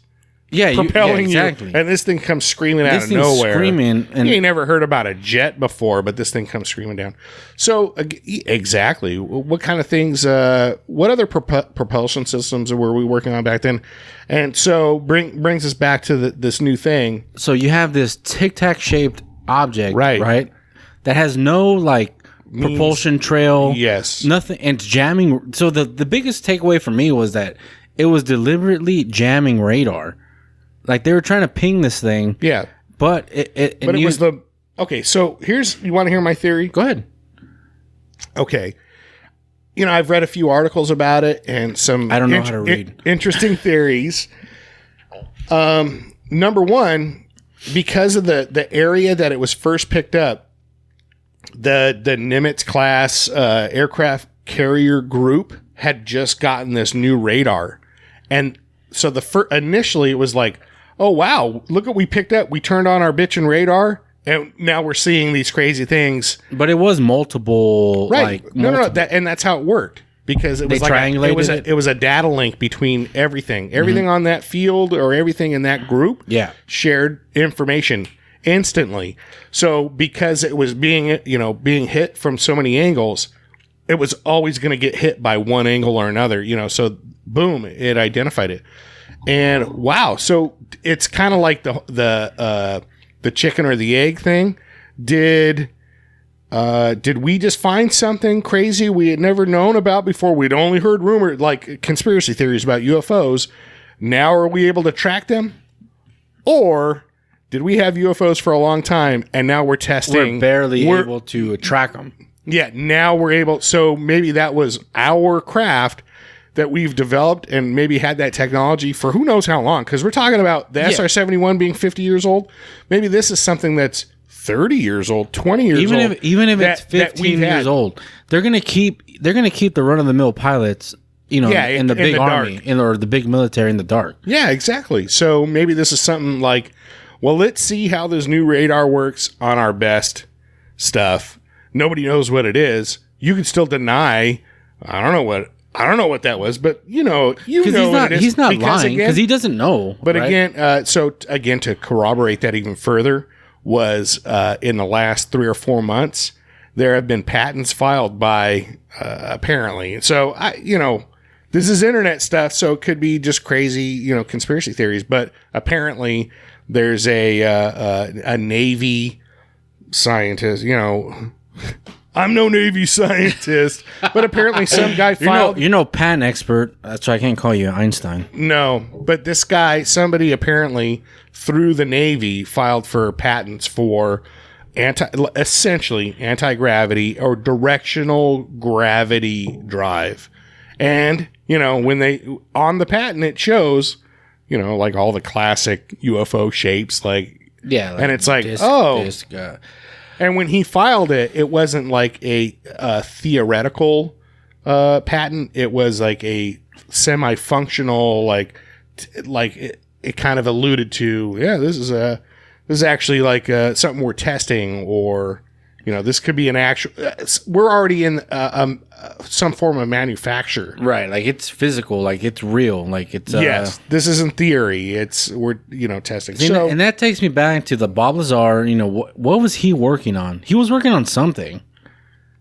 propelling exactly. you, and this thing comes screaming out of thing's nowhere. screaming, and you ain't never heard about a jet before, but this thing comes screaming down. So exactly, what kind of things? What other propulsion systems were we working on back then? And so brings us back to this new thing. So you have this tic-tac shaped object, right? That has no like propulsion trail. Yes. Nothing. And it's jamming. So the biggest takeaway for me was that it was deliberately jamming radar. Like they were trying to ping this thing. Yeah. But it was the... Okay, so you want to hear my theory? Go ahead. Okay. You know, I've read a few articles about it and some... I don't know how to read. Interesting theories. Number one, because of the area that it was first picked up, the Nimitz class aircraft carrier group had just gotten this new radar. And so initially it was like, oh, wow, look what we picked up. We turned on our bitchin' radar, and now we're seeing these crazy things. But it was multiple. Right. Like, No. And that's how it worked. Because it was triangulated it was a data link between everything. Everything on that field or everything in that group shared information instantly. So because it was being hit from so many angles, it was always going to get hit by one angle or another, so boom, it identified it. And wow, so it's kind of like the chicken or the egg thing. Did we just find something crazy we had never known about before? We'd only heard rumors, like conspiracy theories about UFOs. Now are we able to track them? Or did we have UFOs for a long time and now we're testing? We're barely able to track them. Yeah, now we're able. So maybe that was our craft that we've developed and maybe had that technology for who knows how long. Because we're talking about the SR-71 being 50 years old. Maybe this is something that's 30 years old, 20 years old. Even if it's 15 years old, they're gonna keep the run of the mill pilots, in the big army or the big military in the dark. Yeah, exactly. So maybe this is something like, well, let's see how this new radar works on our best stuff. Nobody knows what it is. You can still deny. I don't know what that was, but you know what it is. He's not lying because he doesn't know. But again, to corroborate that even further was in the last 3 or 4 months, there have been patents filed by apparently. So this is internet stuff, so it could be just crazy, conspiracy theories. But apparently, there's a Navy scientist. I'm no Navy scientist, but apparently some guy filed. Patent expert. That's why I can't call you Einstein. No, but this guy, somebody apparently through the Navy filed for patents for essentially anti-gravity or directional gravity drive. And, when on the patent, it shows, like all the classic UFO shapes, and it's like, disc, and when he filed it, it wasn't like a theoretical patent. It was like a semi-functional, it kind of alluded to, this is actually like something we're testing, or this could be an actual. We're already in some form of manufacture, right? Like it's physical, like it's real, like it's. Yes, this isn't theory. We're testing. And that takes me back to the Bob Lazar. What was he working on? He was working on something.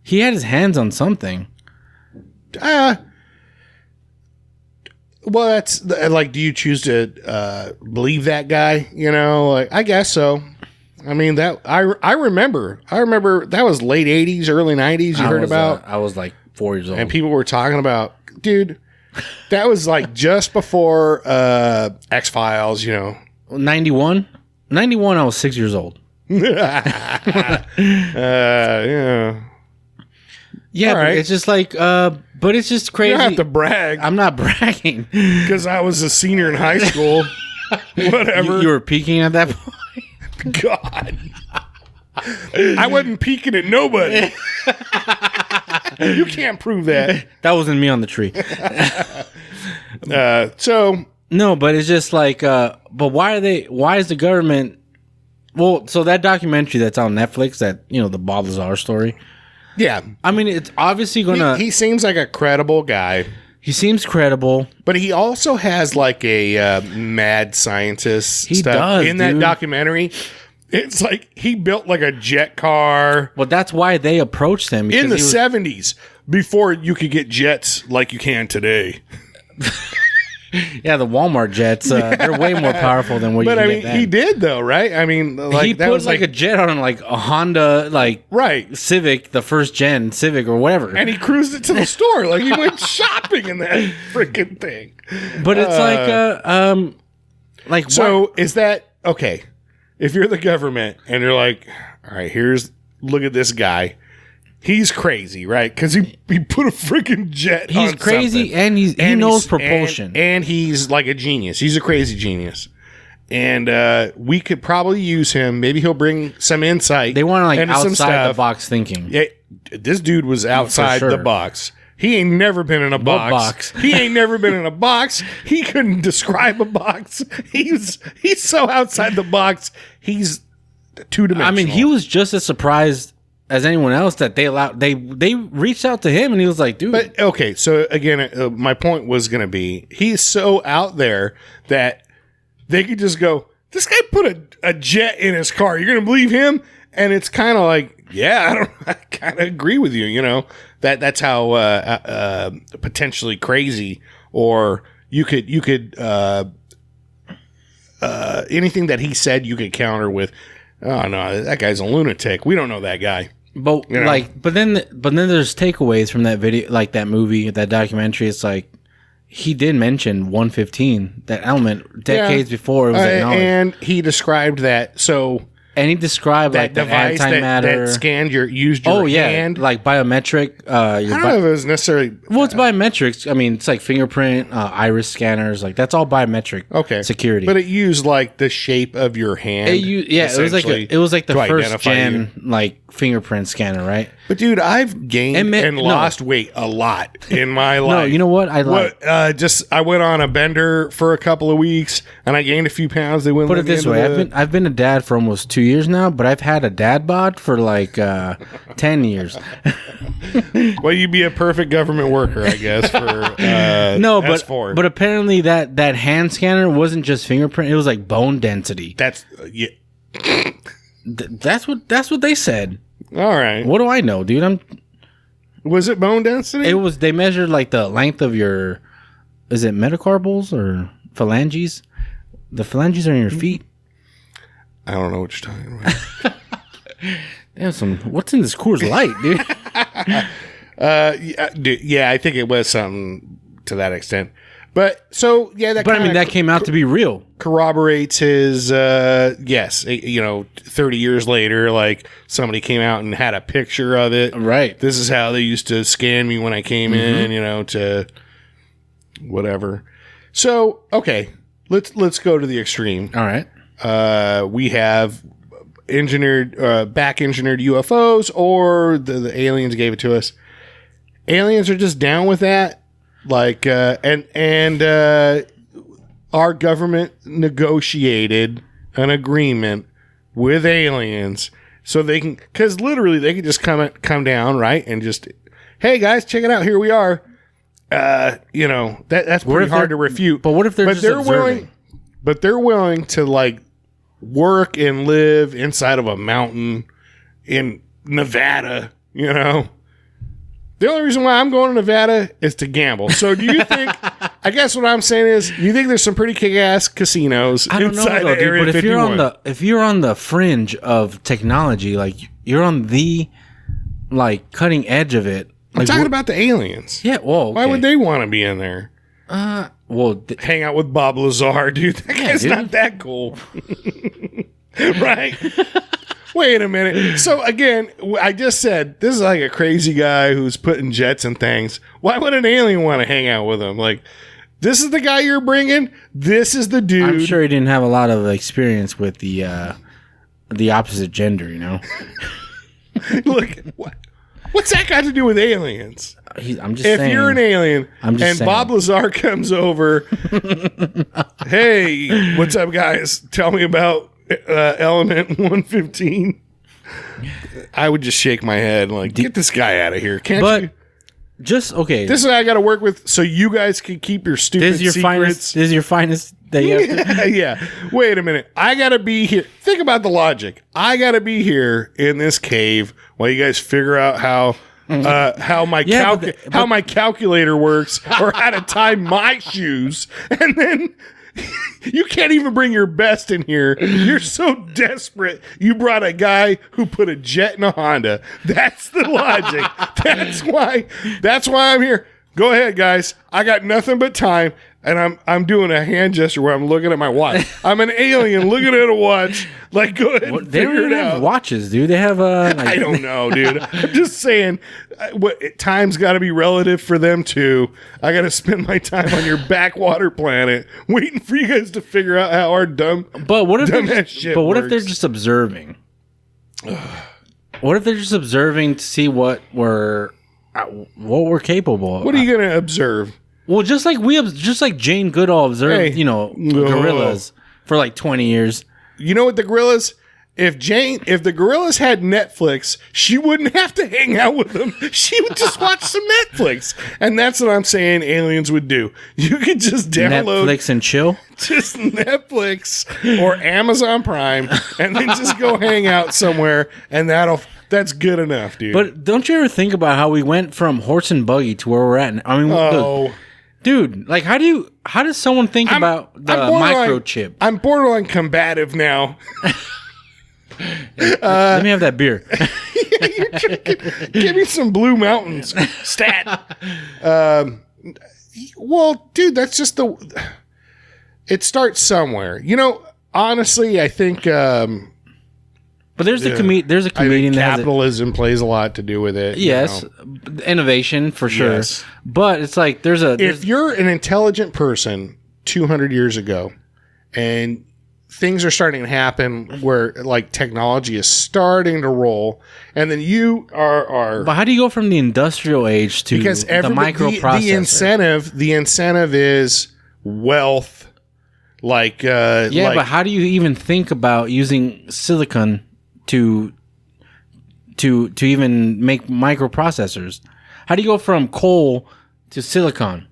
He had his hands on something. Well, that's like, do you choose to believe that guy? I guess so. I mean, that I remember that was late 80s, early 90s. You heard about? I was like 4 years old. And people were talking about, dude, that was like just before X-Files, 91? 91, I was 6 years old. Yeah. Yeah, right. It's just like, but it's just crazy. You don't have to brag. I'm not bragging. Because I was a senior in high school. Whatever. You were peaking at that point? God. I wasn't peeking at nobody. You can't prove that. That wasn't me on the tree. So, No, but it's just like, but why is the government? Well, so that documentary that's on Netflix, that the Bob Lazar story. Yeah, I mean, it's obviously gonna. He seems like a credible guy. He seems credible, but he also has like a mad scientist stuff in that documentary. It's like he built like a jet car. Well, that's why they approached him in the 70s before you could get jets like you can today. Yeah, the Walmart jets, they're way more powerful than what you can get then. He did though, right? I mean, like he that put was like a jet on like a Honda, like Civic, the first gen Civic or whatever, and he cruised it to the store like he went shopping in that freaking thing. But it's like so what? Is that okay? If you're the government and you're like, all right, look at this guy. He's crazy, right? Because he put a freaking jet. He's on crazy, something. he knows propulsion, and he's like a genius. He's a crazy genius, and we could probably use him. Maybe he'll bring some insight. They want to like outside the box thinking. Yeah, this dude was outside the box. He ain't never been in a box. He ain't never been in a box. He couldn't describe a box. He's so outside the box. He's two-dimensional. I mean, he was just as surprised as anyone else that they reached out to him, and he was like, dude. But okay, so again, my point was going to be he's so out there that they could just go, this guy put a jet in his car. You're going to believe him? And it's kind of like, yeah, I kind of agree with you. That's how potentially crazy, or you could anything that he said you could counter with, oh no, that guy's a lunatic. We don't know that guy. But but then there's takeaways from that video, like that movie, that documentary. It's like he did mention 115, that element decades before it was acknowledged, and he described that. And he described that like the device antimatter that scanned used your hand, like biometric. I don't know if it was necessarily. Well, it's biometrics. I mean, it's like fingerprint, iris scanners. Like that's all biometric. Security. But it used like the shape of your hand. It was like the first gen like fingerprint scanner, right? But dude, I've gained and lost weight a lot in my life. No, you know what? I went on a bender for a couple of weeks and I gained a few pounds. They wouldn't put it this way. I've been a dad for almost 2 years now, but I've had a dad bod for like 10 years. Well, you'd be a perfect government worker, I guess. For no, S4. but apparently that hand scanner wasn't just fingerprint; it was like bone density. That's yeah. That's what they said. All right. What do I know, dude? Was it bone density? It was. They measured like the length of your. Is it metacarpals or phalanges? The phalanges are in your feet. I don't know what you're talking about. Damn, what's in this Coors Light, dude? Yeah, I think it was something to that extent. But so yeah, that came out to be real. Corroborates his 30 years later, like somebody came out and had a picture of it. Right. This is how they used to scan me when I came in, to whatever. So okay, let's go to the extreme. All right. We have back engineered UFOs, or the aliens gave it to us. Aliens are just down with that. Like, and our government negotiated an agreement with aliens so they can, because literally they can just come down, right? And just, hey guys, check it out. Here we are. That's pretty hard to refute. But what if they're observing? But they're willing to like work and live inside of a mountain in Nevada, The only reason why I'm going to Nevada is to gamble. So do you think, I guess what I'm saying is, you think there's some pretty kick-ass casinos inside the Area 51? But if you're on the fringe of technology, like you're on the like cutting edge of it. I'm talking about the aliens. Yeah, well, why would they want to be in there? Hang out with Bob Lazar, dude. That guy's not that cool. Right? Wait a minute. So again, I just said this is like a crazy guy who's putting jets and things. Why would an alien want to hang out with him? Like, this is the guy you're bringing. This is the dude. I'm sure he didn't have a lot of experience with the opposite gender. Look, what What's that got to do with aliens? I'm just If saying. you're an alien I'm just and saying. Bob Lazar comes over, hey, what's up, guys? Tell me about element 115. I would just shake my head like, get this guy out of here. Can't But you? just okay. This is what I got to work with so you guys can keep your stupid This is your secrets. finest. This is your finest that you have to. Yeah. Wait a minute. I got to be here. Think about the logic. I got to be here in this cave while you guys figure out how my Yeah, but how my calculator works or how to tie my shoes, and then you can't even bring your best in here. You're so desperate. You brought a guy who put a jet in a Honda. That's the logic. That's why I'm here. Go ahead, guys. I got nothing but time, and I'm doing a hand gesture where I'm looking at my watch. I'm an alien looking at a watch. Like, go ahead and They don't figure even it have out. watches, dude. They have I don't know, dude. I'm just saying, time's got to be relative for them too. I got to spend my time on your backwater planet waiting for you guys to figure out how our dumb. But what if Dumb they're ass shit but what if they're works. just observing? What if they're just observing to see what we're capable of? What are you gonna observe? Well, just like Jane Goodall observed, Hey. gorillas for like 20 years. You know what the gorillas? If the gorillas had Netflix, she wouldn't have to hang out with them. She would just watch some Netflix, and that's what I'm saying. Aliens would do. You could just download Netflix and chill. just Netflix or Amazon Prime, and then just go hang out somewhere, and that's good enough, dude. But don't you ever think about how we went from horse and buggy to where we're at? I mean, oh, dude, like how does someone think about the microchip? I'm borderline combative now. Let me have that beer. Give me some Blue Mountains stat. Well, dude, that's just it starts somewhere. Honestly, I think But there's a there's a I think comedian that has a, capitalism plays a lot to do with it. yes, innovation for sure. Yes. But it's like If you're an intelligent person 200 years ago and things are starting to happen where like technology is starting to roll, and then you are But how do you go from the industrial age to because the everybody microprocessor? the incentive is wealth. Like But how do you even think about using silicon to even make microprocessors? How do you go from coal to silicon?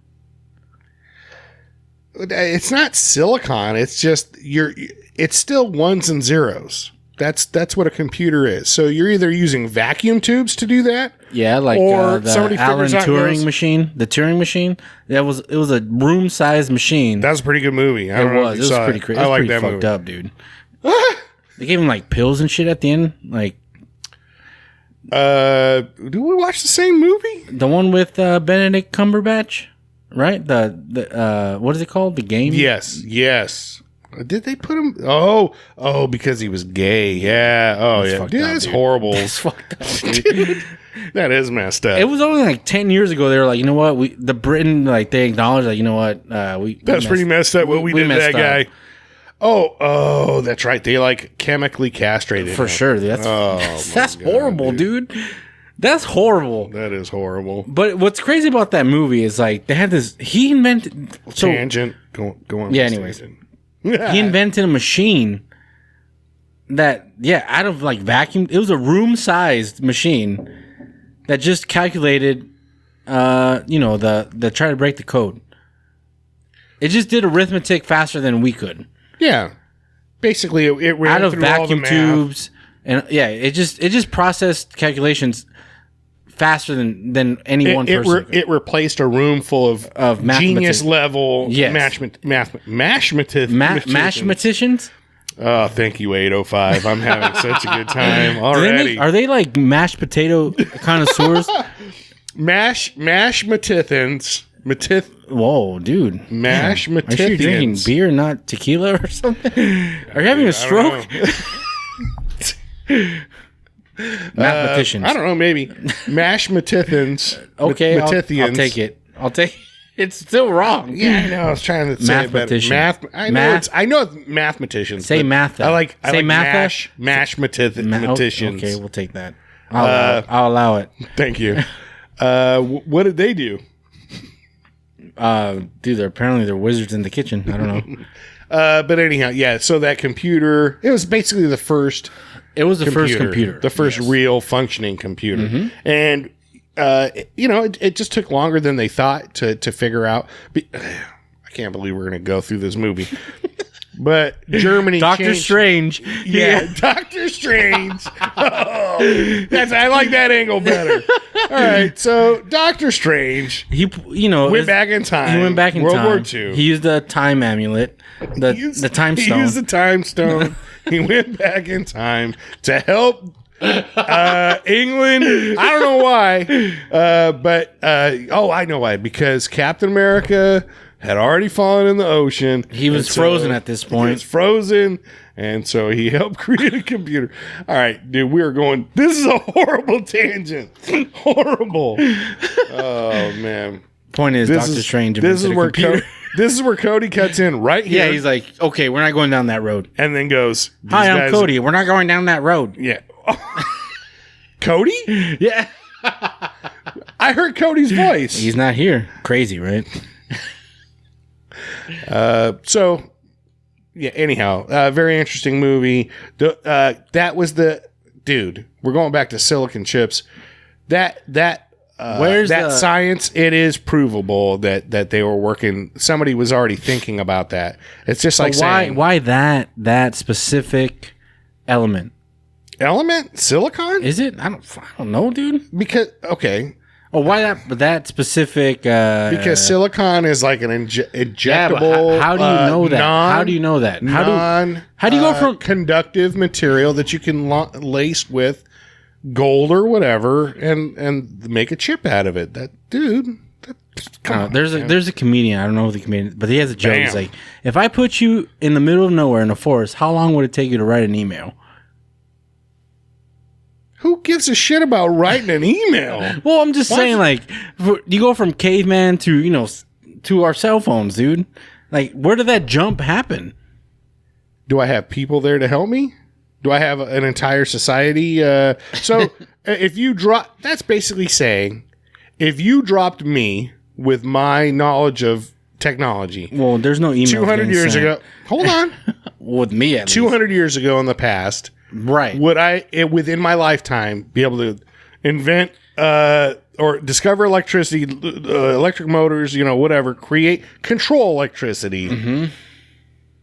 it's not silicon. It's just it's still ones and zeros. That's what a computer is. So you're either using vacuum tubes to do that. Yeah, like Or the somebody Alan figures out Turing those- machine, the Turing machine. It was a room sized machine. That was a pretty good movie. I don't know if It you was saw pretty crazy. I like Pretty that fucked movie. up, dude. They gave him like pills and shit at the end, like Do we watch the same movie? the one with Benedict Cumberbatch, right? The what is it called? The Game. Yes. Did they put him? Oh, because he was gay. Yeah. Oh, yeah. fucked Dude, up, that's dude. horrible. It's fucked up, dude. That is messed up. It was only like 10 years ago. They were like, you know what? The Britain, like, they acknowledged, like, you know what? That's pretty messed up. What we did to messed that up. guy. Oh, that's right. They like chemically castrated For him. sure. That's my God, horrible, dude. That's horrible. That is horrible. But what's crazy about that movie is like they had this. He invented. So Tangent. Go on. Yeah, Miss anyways. Tangent. he invented a machine that, out of like vacuum. It was a room-sized machine that just calculated, the try to break the code. It just did arithmetic faster than we could. Yeah. Basically, it ran Out of through all the vacuum math. tubes, and it just processed calculations faster than any one person. could. It replaced a room full of genius mathematicians. level Yes. Mathematicians? Oh, thank you, 805. I'm having such a good time Do they already. are they like mashed potato connoisseurs? Matithans. Whoa, dude. Mash Are you drinking Matithians. beer, not tequila or something? Are you having a stroke? Mathematicians. I don't know, maybe. Mash Matithans. Okay, I'll Matithians. take it. It's still wrong. Yeah, I know. I was trying to say it better. Mathematician. I know it's mathematicians. Say but math. I like Say matha? mash matithians. Okay, we'll take that. I'll allow it. Thank you. What did they do? Dude, they're wizards in the kitchen. I don't know. But anyhow, yeah. So that computer, it was basically the first. It was the first computer. The first real functioning computer. And, it just took longer than they thought to figure out. I can't believe we're going to go through this movie. But Germany Doctor changed. Strange. Yeah, Doctor Strange. I like that angle better. All right, so Doctor Strange He, went back in time. He went back in World time. War II. He used the time amulet, the time He stone. used the time stone. He went back in time to help England. I don't know why, but I know why. Because Captain America had already fallen in the ocean. He was frozen at this point. He was frozen, and so he helped create a computer. All right, dude, we are going. This is a horrible tangent. Horrible. Oh man. Point is, Doctor Strange. This is where this is where Cody cuts in right here. Yeah, he's like, okay, we're not going down that road. And then goes, Hi, I'm Cody. We're not going down that road. Yeah. Cody? Yeah. I heard Cody's voice. He's not here. Crazy, right? So, yeah, anyhow, very interesting movie. That was dude, we're going back to silicon chips. Where's that science? It is provable that they were working. Somebody was already thinking about that. It's just like saying, why that specific element? Element silicon? Is it? I don't know, dude. Because okay. Oh, why that specific? Because silicon is like an injectable. Yeah, but how do you know that? How do you know that? How do you go from conductive material that you can lace with gold or whatever and make a chip out of it? There's a comedian. I don't know the comedian, but he has a joke. Bam. He's like, if I put you in the middle of nowhere in a forest, how long would it take you to write an email? Who gives a shit about writing an email? Well, I'm just saying, like, you go from caveman to to our cell phones, dude. Like, where did that jump happen? Do I have people there to help me? Do I have an entire society? So if you drop, that's basically saying, if you dropped me with my knowledge of technology, Well, there's no email. 200 years ago, hold on, with me at 200 years ago in the past, right? would I, within my lifetime, be able to invent or discover electricity, electric motors, whatever, control electricity,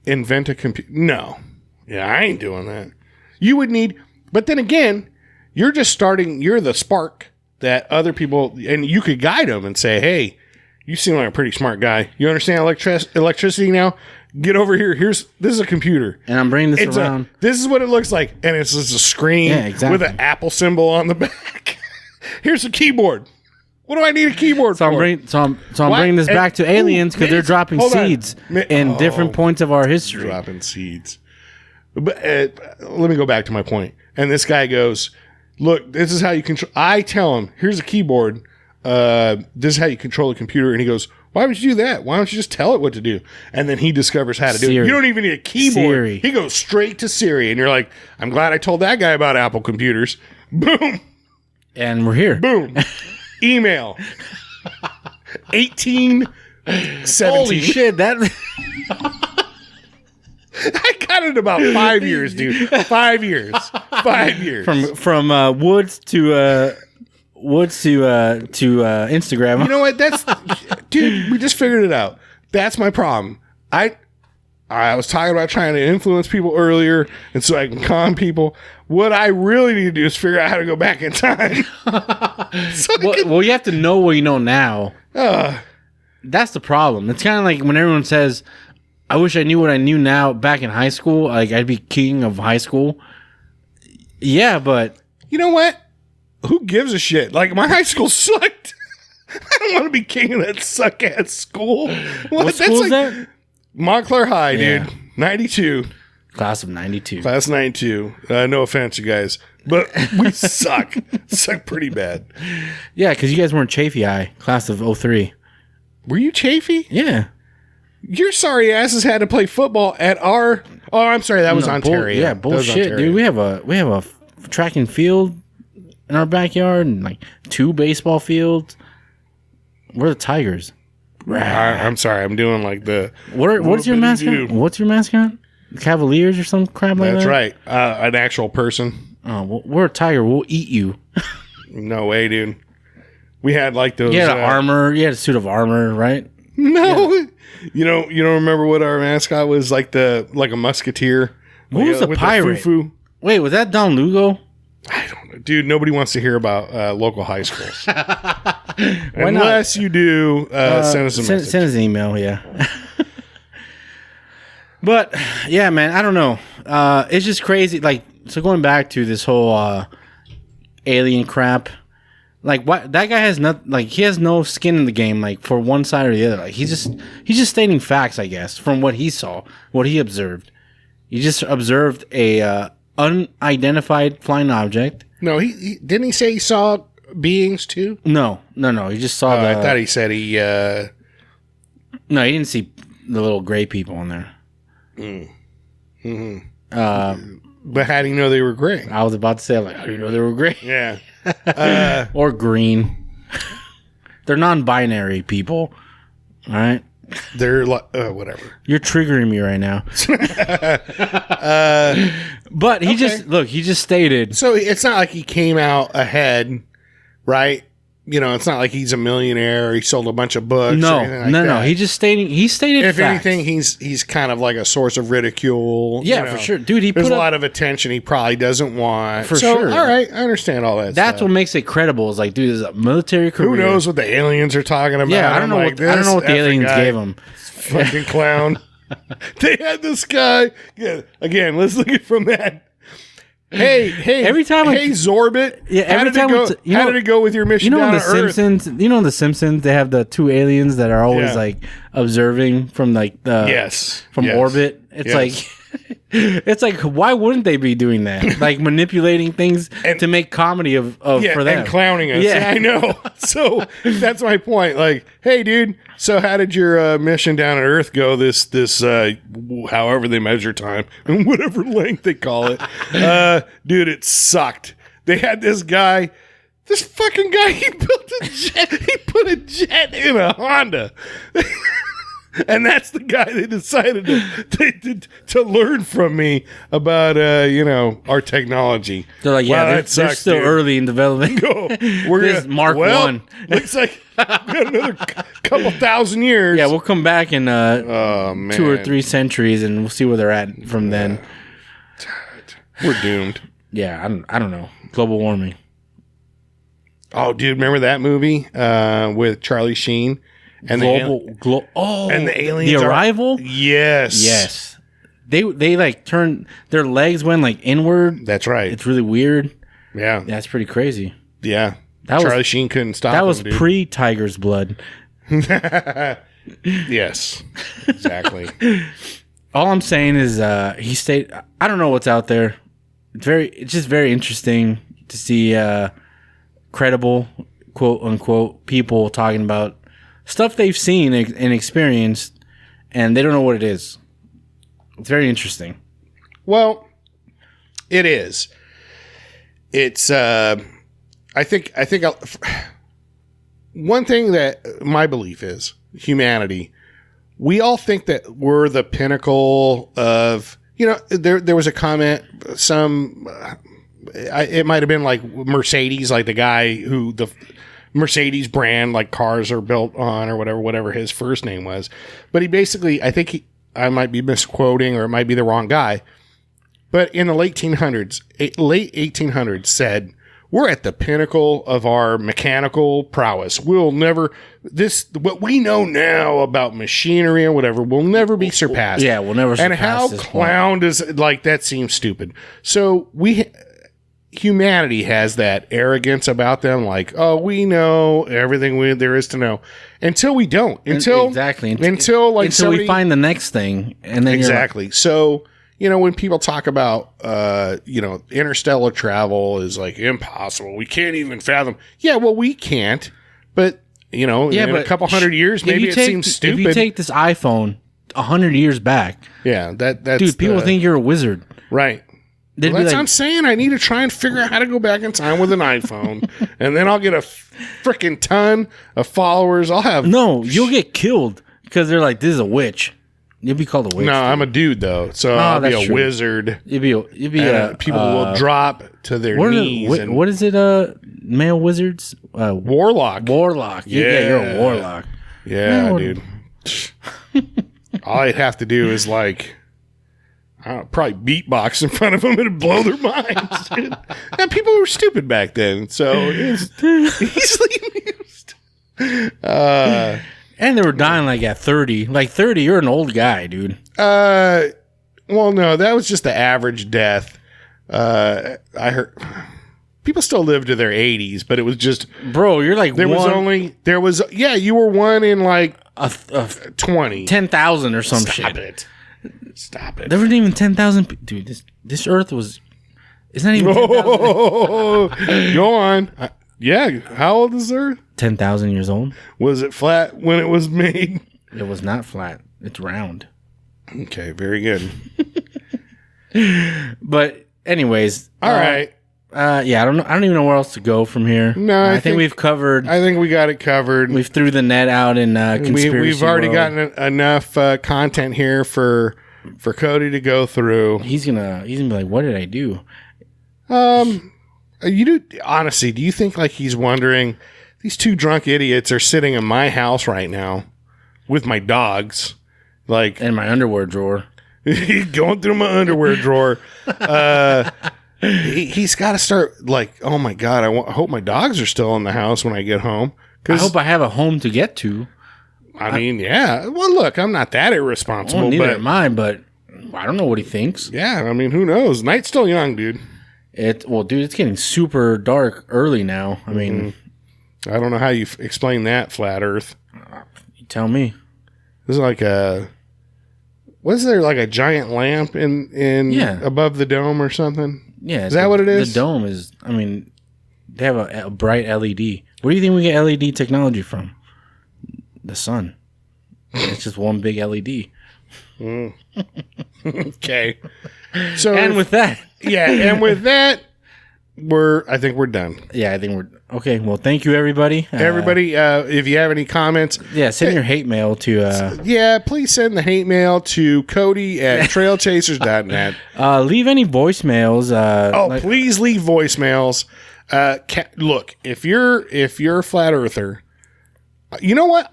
invent a computer? No. Yeah, I ain't doing that. You would need, but then again, you're just starting, you're the spark that other people, and you could guide them and say, hey, you seem like a pretty smart guy. You understand electricity now? Get over here. This is a computer. And I'm bringing this around. This is what it looks like. And it's just a screen with an Apple symbol on the back. Here's a keyboard. What do I need a keyboard for? I'm bringing this back to aliens because they're dropping seeds in different points of our history. Dropping seeds. But let me go back to my point. And this guy goes, look, this is how you control. I tell him, here's a keyboard. This is how you control a computer. And he goes, why would you do that? Why don't you just tell it what to do? And then he discovers how to do it. You don't even need a keyboard. Siri. He goes straight to Siri. And you're like, I'm glad I told that guy about Apple computers. Boom. And we're here. Boom. Email. 1817. Holy shit, that... I got it in about 5 years, dude. 5 years. 5 years. From woods to Instagram. You know what? That's dude. We just figured it out. That's my problem. I was talking about trying to influence people earlier, and so I can calm people. What I really need to do is figure out how to go back in time. Well, you have to know what you know now. That's the problem. It's kind of like when everyone says, I wish I knew what I knew now back in high school. Like, I'd be king of high school. Yeah, but... You know what? Who gives a shit? Like, my high school sucked. I don't want to be king of that suck-ass school. What school is that? Montclair High, dude. 92. Class of 92. Class 92. No offense, you guys. But we suck. Suck pretty bad. Yeah, because you guys weren't Chafee High. Class of 03. Were you Chafee? Yeah. Your sorry asses had to play football at our... Oh, I'm sorry. That was Ontario. Bullshit, dude. We have a track and field in our backyard and like 2 baseball fields. We're the Tigers. I'm sorry. I'm doing like the. What's your mascot? What's your mascot? Cavaliers or some crap like that? That's right. An actual person. Oh, well, we're a tiger. We'll eat you. No way, dude. We had like those. You had armor. You had a suit of armor, right? No. Yeah. You don't remember what our mascot was like a musketeer? What was the pirate? Foo-foo? Wait, was that Don Lugo? I don't know. Dude, nobody wants to hear about local high schools. Unless you do, send us a message. Send us an email, yeah. But, yeah, man, I don't know. It's just crazy. Like, so going back to this whole alien crap, like, what that guy has not, like, he has no skin in the game, like, for one side or the other. Like, he's just stating facts, I guess, from what he saw, what he observed. He just observed a unidentified flying object. No, he didn't he say he saw beings too? No. He just saw the. I thought he said he. No, he didn't see the little gray people in there. But how do you know they were gray? I was about to say, like, how do you know they were gray? Yeah. Or green. They're non-binary people. All right. They're like whatever. You're triggering me right now. But he just stated. So it's not like he came out ahead, right? You know, it's not like he's a millionaire or he sold a bunch of books. No. He stated if facts. anything, he's kind of like a source of ridicule. Yeah, for sure. Dude, there's a lot of attention he probably doesn't want. For sure. All right, I understand all that. That's what makes it credible. Is like, dude, this is a military career. Who knows what the aliens are talking about? Yeah, I don't know what the aliens gave him. Fucking clown. They had this guy. Yeah, again, let's look at it from that. Hey, every time Zorbit. Yeah, every how did it go with your mission down the to Earth? Simpsons, you know, in the Simpsons, they have the 2 aliens that are always like observing from like the orbit. It's like why wouldn't they be doing that? Like manipulating things to make comedy of for them and clowning us. Yeah, I know. So that's my point. Like, hey, dude. So how did your mission down on Earth go? This however they measure time and whatever length they call it, dude, it sucked. They had this guy. This fucking guy. He built a jet. He put a jet in a Honda. And that's the guy they decided to learn from me about, our technology. They're like, they're still early in development. We're gonna, Mark 1. Looks like we got another couple thousand years. Yeah, we'll come back in 2 or 3 centuries, and we'll see where they're at from then. We're doomed. Yeah, I don't know. Global warming. Oh, dude, remember that movie with Charlie Sheen? And and the aliens. The Arrival? Yes. They like turn their legs went like inward. That's right. It's really weird. Yeah. That's pretty crazy. Yeah. Charlie Sheen couldn't stop that was pre-Tiger's Blood. Yes. Exactly. All I'm saying is he stayed I don't know what's out there. It's just very interesting to see credible quote unquote people talking about stuff they've seen and experienced, and they don't know what it is. It's very interesting. Well, it is. It's. I think. One thing that my belief is humanity. We all think that we're the pinnacle of. There was a comment. It might have been like Mercedes, like the guy who the Mercedes brand, like cars are built on or whatever his first name was. But he basically, I might be misquoting or it might be the wrong guy. But in the late 1800s said, we're at the pinnacle of our mechanical prowess. What we know now about machinery or whatever will never be surpassed. Yeah, we'll never surpass. And how clowned is like that seems stupid. So humanity has that arrogance about them, like, oh, we know everything there is to know, until we don't. Until we find the next thing, and then exactly. So when people talk about interstellar travel is like impossible, we can't even fathom. Yeah, well, we can't, but in a couple hundred years, maybe it seems stupid. If you take this iPhone 100 years back, that's dude, people think you're a wizard, right? they'd Well, be that's like, what I'm saying. I need to try and figure out how to go back in time with an iPhone, and then I'll get a freaking ton of followers. I'll have no, you'll get killed because they're like, this is a witch. You'll be called a witch. No, dude. I'm a dude though, so I'll be that's a true. wizard. You'll be a People will drop to their knees. And what is it? Male wizards? warlock. Warlock. Yeah, you're a warlock. Yeah, No. dude. All I'd have to do is like, I don't know, probably beatbox in front of them and blow their minds. Dude. And people were stupid back then, so it's easily amused. And they were dying like at 30. Like 30, you're an old guy, dude. Well, no, that was just the average death. I heard people still live to their 80s, but it was just Bro, you're like you were one in like a 20. 10,000 or some Stop shit. Stop it. There weren't even 10,000. Dude, this Earth was. It's not even 10,000. Go on. Yeah, how old is Earth? 10,000 years old. Was it flat when it was made? It was not flat. It's round. Okay, very good. But anyways, All right. yeah, I don't know. I don't even know where else to go from here. No, I I think we've covered. I think we got it covered. We've threw the net out in conspiracy. We've already world. gotten enough content here for Cody to go through. He's gonna be like, "What did I do?" You do honestly? Do you think like he's wondering? These two drunk idiots are sitting in my house right now with my dogs, like In my underwear drawer. going through my underwear drawer. He's got to start like, oh my god! I hope my dogs are still in the house when I get home. I hope I have a home to get to. I mean, yeah. Well, look, I'm not that irresponsible, Well, neither but am I, but I don't know what he thinks. yeah, I mean, who knows? Night's still young, dude. Dude, it's getting super dark early now. I mean, I don't know how you explain that, flat Earth. you tell me. This is like was there like a giant lamp in Yeah. above the dome or something? Yeah, Is that what it is? The dome is. I mean, they have a bright LED. Where do you think we get LED technology from? The sun. It's just one big LED. Okay. So And with that, and with that, I think we're done. yeah, I think we're okay. Well, thank you, everybody. Everybody, if you have any comments, Send your hate mail to. please send the hate mail to Cody at trailchasers.net. Leave any voicemails. Please leave voicemails. Look, if you're a flat earther, you know what?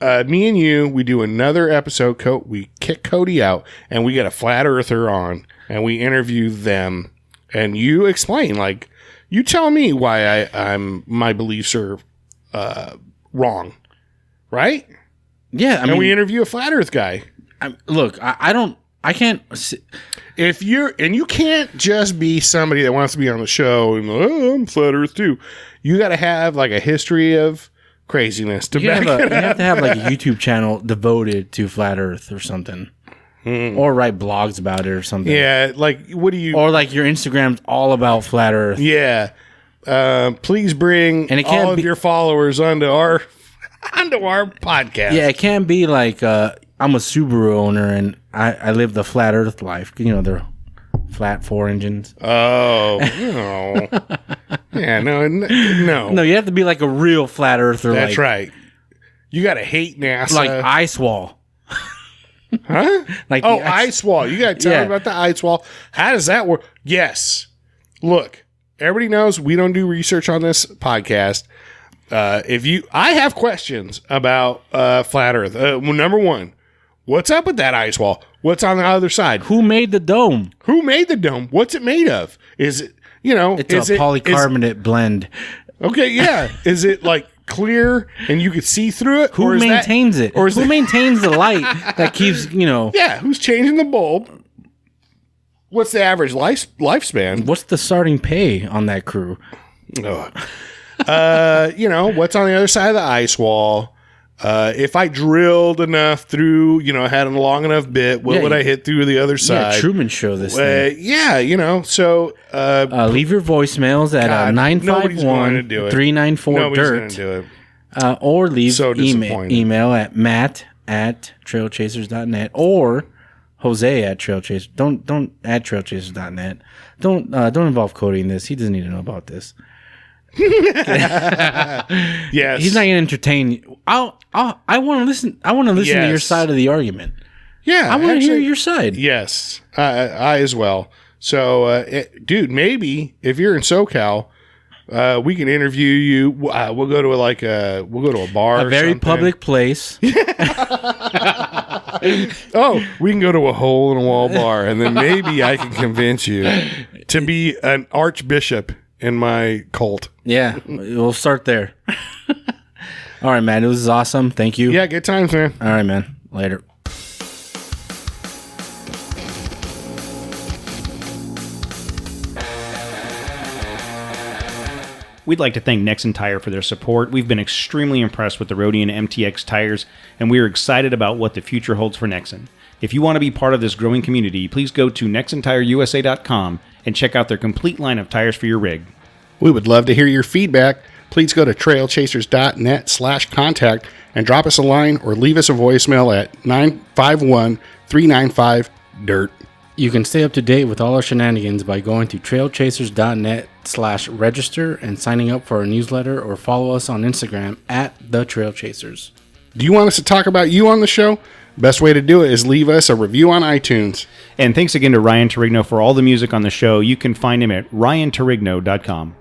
Me and you, we do another episode. We kick Cody out, and we get a flat earther on, and we interview them, and you explain, like, you tell me why my beliefs are wrong, right? Yeah, And we interview a flat Earth guy. I can't. If you can't just be somebody that wants to be on the show and I'm flat Earth too. You got to have like a history of craziness to back it up. You have to have like a YouTube channel devoted to flat Earth or something, or write blogs about it or something. Yeah, like what do you? Or like your Instagram's all about flat Earth. Yeah, please bring And it can't all of be- your followers onto our podcast. Yeah, it can't be like I'm a Subaru owner and I live the flat Earth life. You know, they're flat 4 engines. Oh no. Yeah, no. No, you have to be like a real flat earther. That's right. You got to hate NASA. Like ice wall. Huh? Like Oh, the ice wall. You got to tell me about the ice wall. How does that work? Yes. Look, everybody knows we don't do research on this podcast. I have questions about flat Earth. Number one, what's up with that ice wall? What's on the other side? Who made the dome? Who made the dome? What's it made of? Is it, It's a polycarbonate blend. Okay, yeah. Is it like clear and you could see through it? Who maintains it? Or is Who maintains the light that keeps, Yeah, who's changing the bulb? What's the average lifespan? What's the starting pay on that crew? What's on the other side of the ice wall? If I drilled enough through, had a long enough bit, what would I hit through the other side? Yeah, Truman Show this thing. So leave your voicemails at nobody's going to do it. 954-394-DIRT. Nobody's going to do it. Or leave So disappointed. email at matt@trailchasers.net or Jose at Trailchasers. Don't add trailchasers.net. Don't involve Cody in this. He doesn't need to know about this. Yes. He's not gonna entertain you. I want to listen. I want to listen to your side of the argument. Yeah. I want to hear your side. Yes. I as well. So, dude, maybe if you're in SoCal, we can interview you. We'll go to a bar, A very public place. Oh, we can go to a hole in a wall bar, and then maybe I can convince you to be an archbishop in my cult. Yeah, we'll start there. All right, man. It was awesome. Thank you. Yeah, good times, man. All right, man. Later. We'd like to thank Nexen Tire for their support. We've been extremely impressed with the Roadian MTX tires, and we are excited about what the future holds for Nexen. If you want to be part of this growing community, please go to nexentireusa.com and check out their complete line of tires for your rig. We would love to hear your feedback. Please go to trailchasers.net/contact and drop us a line or leave us a voicemail at 951-395-DIRT. You can stay up to date with all our shenanigans by going to trailchasers.net/register and signing up for our newsletter, or follow us on Instagram at The Trailchasers. Do you want us to talk about you on the show? Best way to do it is leave us a review on iTunes. And thanks again to Ryan Torigno for all the music on the show. You can find him at ryantorigno.com.